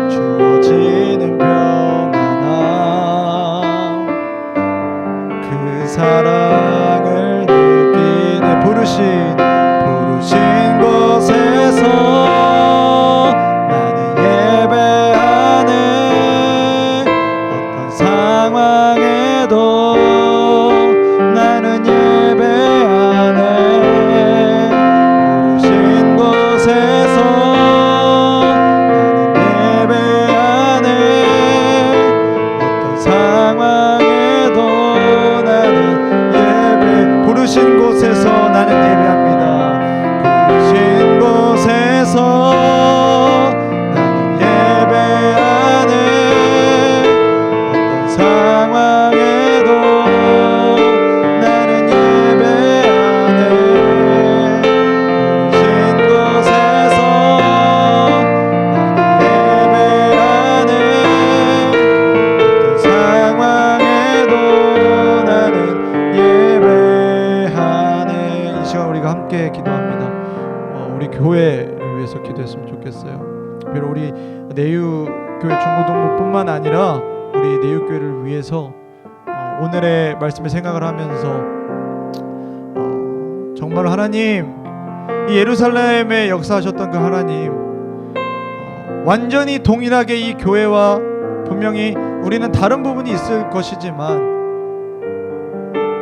주어지는 평안함, 그 사랑을 느끼네. 부르신 곳에서 나는 예배합니다. 부르신 곳에서 나는 예배하네. 어떤 상황에도 나는 예배하네. 부르신 곳에서 나는 예배하네. 어떤 상황에도 나는 예배하네. 이 시간 우리가 함께 기도합니다. 우리 교회를 위해서 기도했으면 좋겠어요. 비록 우리 내유교회 중고등부뿐만 아니라 우리 내유교회를 위해서 오늘의 말씀을 생각을 하면서 정말 하나님, 이 예루살렘에 역사하셨던 그 하나님, 완전히 동일하게 이 교회와 분명히 우리는 다른 부분이 있을 것이지만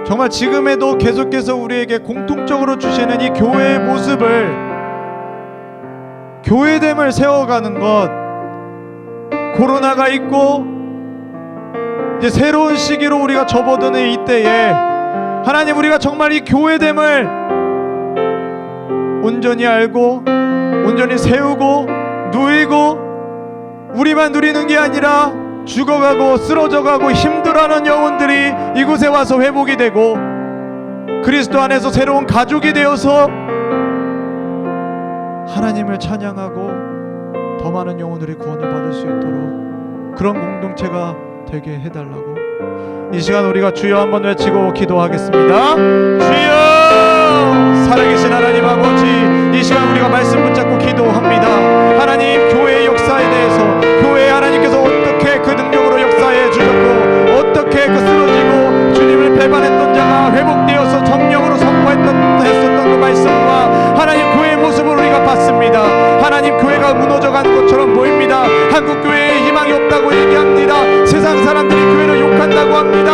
정말 지금에도 계속해서 우리에게 공통적으로 주시는 이 교회의 모습을, 교회됨을 세워가는 것, 코로나가 있고 이제 새로운 시기로 우리가 접어드는 이때에 하나님, 우리가 정말 이 교회됨을 온전히 알고 온전히 세우고 누리고 우리만 누리는 게 아니라 죽어가고 쓰러져가고 힘들어하는 영혼들이 이곳에 와서 회복이 되고 그리스도 안에서 새로운 가족이 되어서 하나님을 찬양하고 더 많은 영혼들이 구원을 받을 수 있도록 그런 공동체가 되게 해달라고 이 시간 우리가 주여 한번 외치고 기도하겠습니다. 주여, 살아계신 하나님 아버지, 이 시간 우리가 말씀 붙잡고 기도합니다. 하나님, 교회의 역사에 대해서, 교회 하나님께서 어떻게 그 능력으로 역사해 주셨고 어떻게 그 쓰러지고 주님을 배반했던 자가 회복되어서 성령으로 선포했던 그 말씀과 하나님 교회의 모습을 우리가 봤습니다. 하나님, 교회가 무너져가는 것처럼 보입니다. 한국 교회에 희망이 없다고 얘기합니다. 세상 사람들이 교회를 욕한다고 합니다.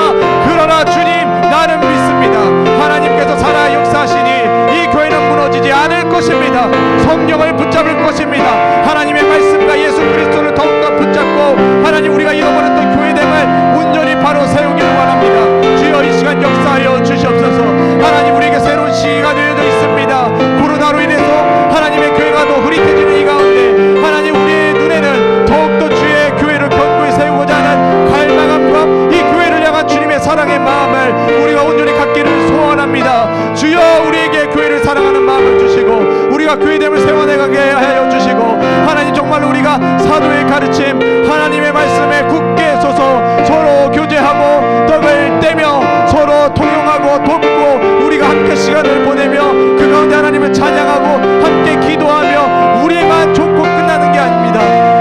그러나 주님, 나는 믿습니다. 하나님께서 살아 역사하시니 이 교회는 무너지지 않을 것입니다. 성령을 붙잡을 것입니다. 하나님의 말씀과 예수 그리스도를 더욱더 붙잡고 하나님, 우리가 잃어버렸던 교회됨을 온전히 바로 세우기를 원합니다. 주여, 이 시간 역사하여 주시옵소서. 하나님, 우리에게 새로운 시기가 되어져 있습니다. 코로나로 인해서 하나님의 교회가 더 흐릿해지는 이 가운데 하나님, 우리의 눈에는 더욱더 주의 교회를 견고히 세우고자 하는 갈망함과 이 교회를 향한 주님의 사랑의 마음을 우리가 온전히 갖기를 소원합니다. 주여, 우리에게 교회를 사랑하는 마음을 주시고 우리가 교회됨을 세워내가게 하여 주시고 하나님, 정말 우리가 사도의 가르침, 하나님의 말씀에 굳게 서서 서로 교제하고 떡을 떼며 서로 통용하고 돕고 우리가 함께 시간을 보내며 그 가운데 하나님을 찬양하고 함께 기도하며 우리만 좋고 끝나는 게 아닙니다.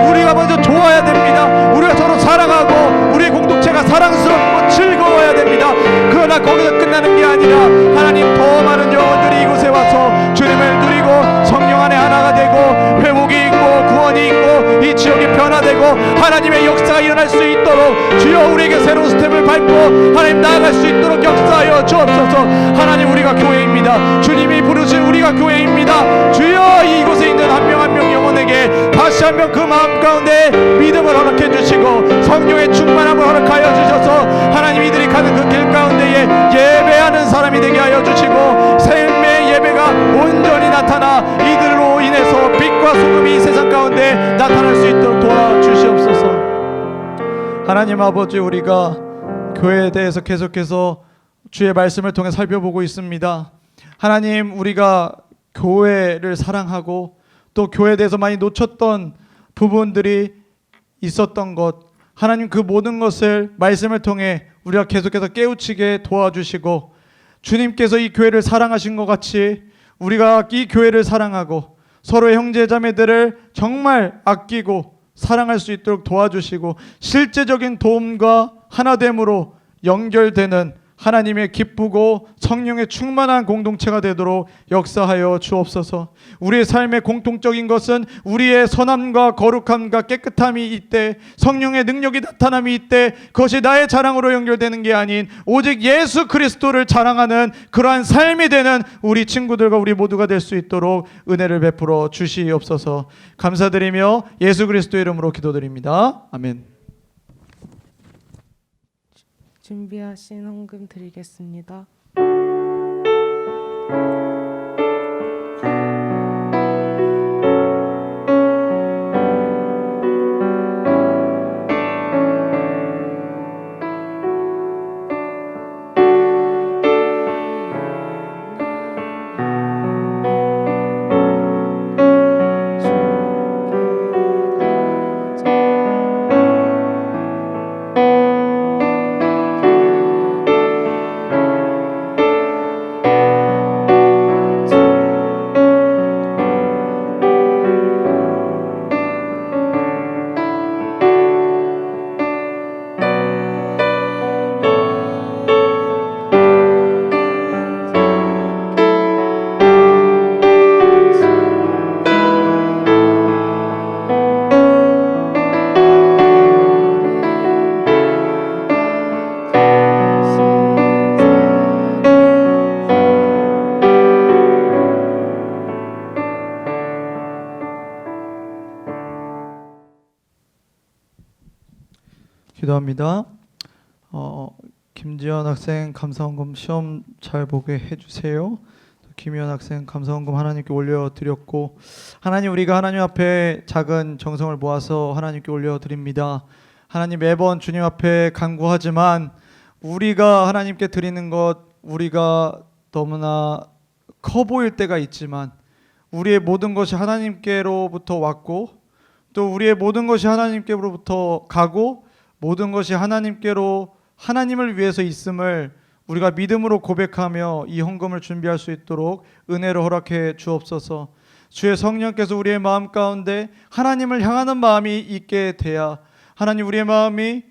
우리가 먼저 좋아야 됩니다. 우리가 서로 사랑하고 우리의 공동체가 사랑스럽고 즐거워야 됩니다. 그러나 거기서 끝나는 게 아니라 하나님, 더 많은 영혼들이 이곳에 와서 주님을 누리고 성령 안에 하나가 되고 회복이 있고 구원이 있고 이 지역이 변화되고 하나님의 역사가 일어날 수 있도록 주여, 우리에게 새로운 스텝을 밟고 하나님 나아갈 수 있도록 역사하여 주옵소서. 하나님, 우리가 교회입니다. 주님이 부르신 우리가 교회입니다. 주여, 이곳에 있는 한 명 한 명 영혼에게 다시 한번 그 마음 가운데 믿음을 허락해 주시고 성령의 충만함을 허락하여 주셔서 하나님, 이들이 가는 그 길 가운데에 예배하는 사람이 되게 하여 주시고 삶의 예배가 온전히 나타나 이들로 인해서 빛과 소금이 이 세상 가운데 나타날 수 있도록 도와주시옵소서. 하나님 아버지, 우리가 교회에 대해서 계속해서 주의 말씀을 통해 살펴보고 있습니다. 하나님, 우리가 교회를 사랑하고 또 교회에 대해서 많이 놓쳤던 부분들이 있었던 것, 하나님, 그 모든 것을 말씀을 통해 우리가 계속해서 깨우치게 도와주시고 주님께서 이 교회를 사랑하신 것 같이 우리가 이 교회를 사랑하고 서로의 형제자매들을 정말 아끼고 사랑할 수 있도록 도와주시고 실제적인 도움과 하나됨으로 연결되는 하나님의 기쁘고 성령의 충만한 공동체가 되도록 역사하여 주옵소서. 우리의 삶의 공통적인 것은 우리의 선함과 거룩함과 깨끗함이 이때, 성령의 능력이 나타남이 이때 그것이 나의 자랑으로 연결되는 게 아닌 오직 예수 그리스도를 자랑하는 그러한 삶이 되는 우리 친구들과 우리 모두가 될 수 있도록 은혜를 베풀어 주시옵소서. 감사드리며 예수 그리스도 이름으로 기도드립니다. 아멘. 준비하신 헌금 드리겠습니다. 기도합니다. 김지연 학생 감사원금 시험 잘 보게 해주세요. 김희연 학생 감사원금 하나님께 올려드렸고, 하나님, 우리가 하나님 앞에 작은 정성을 모아서 하나님께 올려드립니다. 하나님, 매번 주님 앞에 간구하지만 우리가 하나님께 드리는 것, 우리가 너무나 커 보일 때가 있지만 우리의 모든 것이 하나님께로부터 왔고, 또 우리의 모든 것이 하나님께로부터 가고, 모든 것이 하나님께로 하나님을 위해서 있음을 우리가 믿음으로 고백하며 이 헌금을 준비할 수 있도록 은혜로 허락해 주옵소서. 주의 성령께서 우리의 마음 가운데 하나님을 향하는 마음이 있게 돼야, 하나님, 우리의 마음이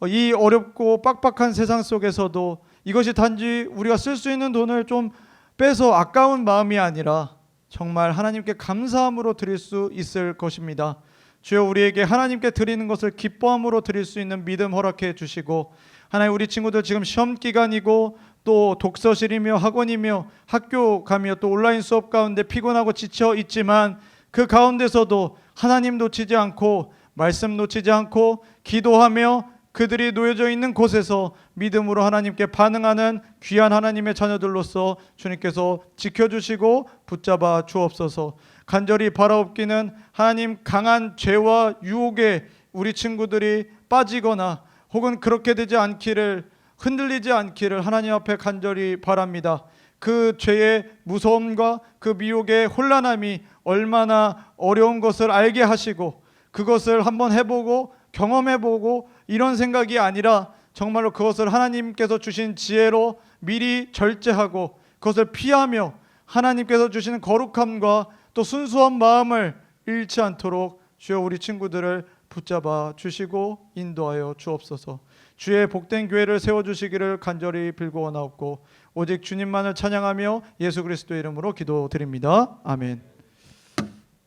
이 어렵고 빡빡한 세상 속에서도 이것이 단지 우리가 쓸 수 있는 돈을 좀 빼서 아까운 마음이 아니라 정말 하나님께 감사함으로 드릴 수 있을 것입니다. 주여, 우리에게 하나님께 드리는 것을 기뻐함으로 드릴 수 있는 믿음 허락해 주시고, 하나님, 우리 친구들 지금 시험 기간이고 또 독서실이며 학원이며 학교 가며 또 온라인 수업 가운데 피곤하고 지쳐 있지만 그 가운데서도 하나님 놓치지 않고 말씀 놓치지 않고 기도하며 그들이 놓여져 있는 곳에서 믿음으로 하나님께 반응하는 귀한 하나님의 자녀들로서 주님께서 지켜주시고 붙잡아 주옵소서. 간절히 바라옵기는 하나님, 강한 죄와 유혹에 우리 친구들이 빠지거나 혹은 그렇게 되지 않기를, 흔들리지 않기를 하나님 앞에 간절히 바랍니다. 그 죄의 무서움과 그 미혹의 혼란함이 얼마나 어려운 것을 알게 하시고 그것을 한번 해보고 경험해보고 이런 생각이 아니라 정말로 그것을 하나님께서 주신 지혜로 미리 절제하고 그것을 피하며 하나님께서 주시는 거룩함과 또 순수한 마음을 잃지 않도록 주여 우리 친구들을 붙잡아 주시고 인도하여 주옵소서. 주의 복된 교회를 세워주시기를 간절히 빌고원하옵고 오직 주님만을 찬양하며 예수 그리스도의 이름으로 기도드립니다. 아멘.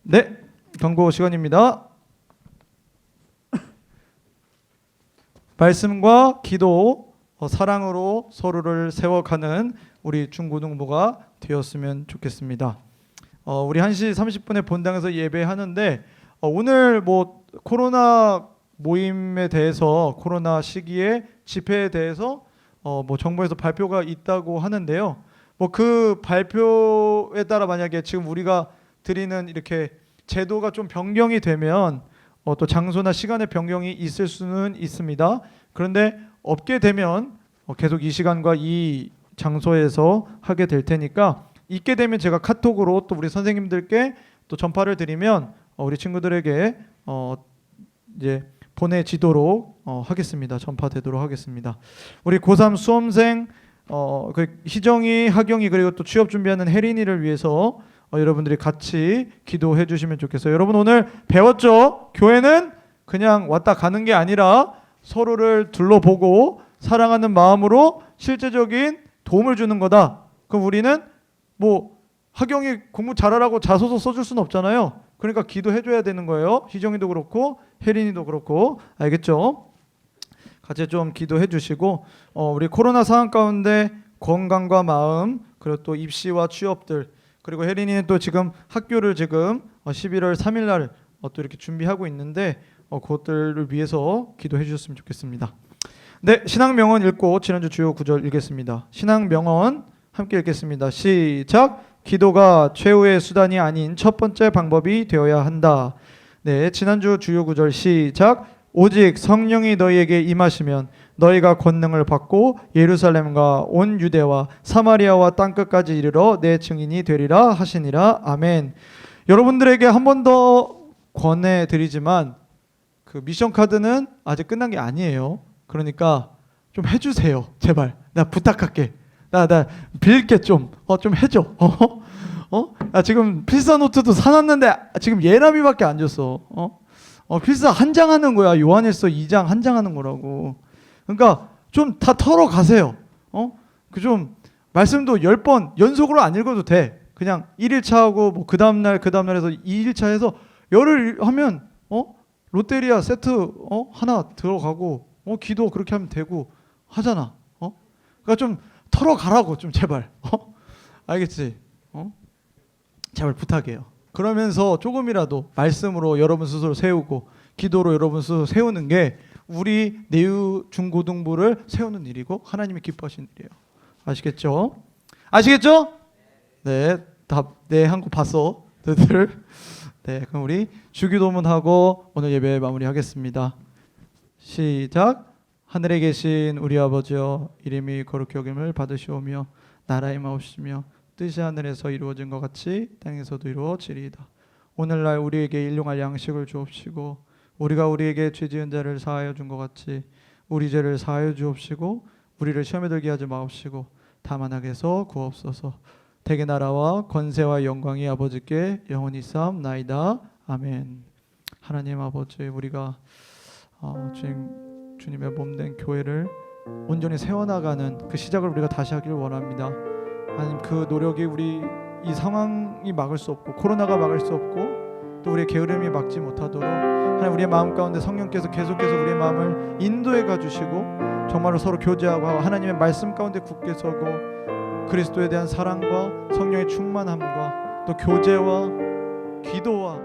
네, 경고 시간입니다. 말씀과 기도, 사랑으로 서로를 세워가는 우리 중고등부가 되었으면 좋겠습니다. 우리 1시 30분에 본당에서 예배하는데 오늘 뭐 코로나 모임에 대해서, 코로나 시기에 집회에 대해서 뭐 정부에서 발표가 있다고 하는데요. 뭐 그 발표에 따라 만약에 지금 우리가 드리는 이렇게 제도가 좀 변경이 되면 또 장소나 시간의 변경이 있을 수는 있습니다. 그런데 없게 되면 계속 이 시간과 이 장소에서 하게 될 테니까, 있게 되면 제가 카톡으로 또 우리 선생님들께 또 전파를 드리면 우리 친구들에게 이제 보내지도록 하겠습니다. 전파되도록 하겠습니다. 우리 고3 수험생 그 희정이, 하경이, 그리고 또 취업 준비하는 혜린이를 위해서 여러분들이 같이 기도해 주시면 좋겠어요. 여러분 오늘 배웠죠? 교회는 그냥 왔다 가는 게 아니라 서로를 둘러보고 사랑하는 마음으로 실제적인 도움을 주는 거다. 그럼 우리는 뭐 하경이 공부 잘하라고 자소서 써줄 수는 없잖아요. 그러니까 기도해 줘야 되는 거예요. 희정이도 그렇고 혜린이도 그렇고. 알겠죠? 같이 좀 기도해 주시고 우리 코로나 상황 가운데 건강과 마음, 그리고 또 입시와 취업들, 그리고 혜린이는 또 지금 학교를 지금 11월 3일 날 또 이렇게 준비하고 있는데 그것들을 위해서 기도해 주셨으면 좋겠습니다. 네, 신앙 명언 읽고 지난주 주요 구절 읽겠습니다. 신앙 명언 함께 읽겠습니다. 시작. 기도가 최후의 수단이 아닌 첫 번째 방법이 되어야 한다. 네, 지난주 주요 구절 시작. 오직 성령이 너희에게 임하시면 너희가 권능을 받고 예루살렘과 온 유대와 사마리아와 땅끝까지 이르러 내 증인이 되리라 하시니라. 아멘. 여러분들에게 한 번 더 권해드리지만 그 미션 카드는 아직 끝난 게 아니에요. 그러니까 좀 해주세요. 제발. 나 부탁할게. 나 빌게 좀 해줘. 나 지금 필사 노트도 사놨는데 지금 예람이밖에 안 줬어. 필사 한 장 하는 거야. 요한일서 2장 한 장 하는 거라고. 그러니까 좀 다 털어 가세요. 그 좀 말씀도 10번 연속으로 안 읽어도 돼. 그냥 1일차 하고 뭐 그 다음날 해서 2일차 해서 열흘 하면 롯데리아 세트 하나 들어가고 기도 그렇게 하면 되고 하잖아. 그러니까 좀 털어가라고 좀 제발. 알겠지? 제발 부탁해요. 그러면서 조금이라도 말씀으로 여러분 스스로 세우고 기도로 여러분 스스로 세우는 게 우리 내유 중고등부를 세우는 일이고 하나님이 기뻐하시는 일이에요. 아시겠죠? 아시겠죠? 네, 네, 한 거 봤어, 너희들. 네, 그럼 우리 주기도문하고 오늘 예배 마무리하겠습니다. 시작. 하늘에 계신 우리 아버지여, 이름이 거룩히 여김을 받으시오며 나라의 마옵시며 뜻이 하늘에서 이루어진 것 같이 땅에서도 이루어지리이다. 오늘날 우리에게 일용할 양식을 주옵시고 우리가 우리에게 죄 지은 자를 사하여 준 것 같이 우리 죄를 사하여 주옵시고 우리를 시험에 들게 하지 마옵시고 다만 악에서 구하옵소서. 대개 나라와 권세와 영광이 아버지께 영원히 쌓옵나이다. 아멘. 하나님 아버지, 우리가 주님의 몸된 교회를 온전히 세워나가는 그 시작을 우리가 다시 하기를 원합니다. 하나님, 그 노력이 우리 이 상황이 막을 수 없고 코로나가 막을 수 없고 또 우리의 게으름이 막지 못하도록 하나님, 우리의 마음 가운데 성령께서 계속해서 우리의 마음을 인도해 가주시고 정말로 서로 교제하고 하나님의 말씀 가운데 굳게 서고 그리스도에 대한 사랑과 성령의 충만함과 또 교제와 기도와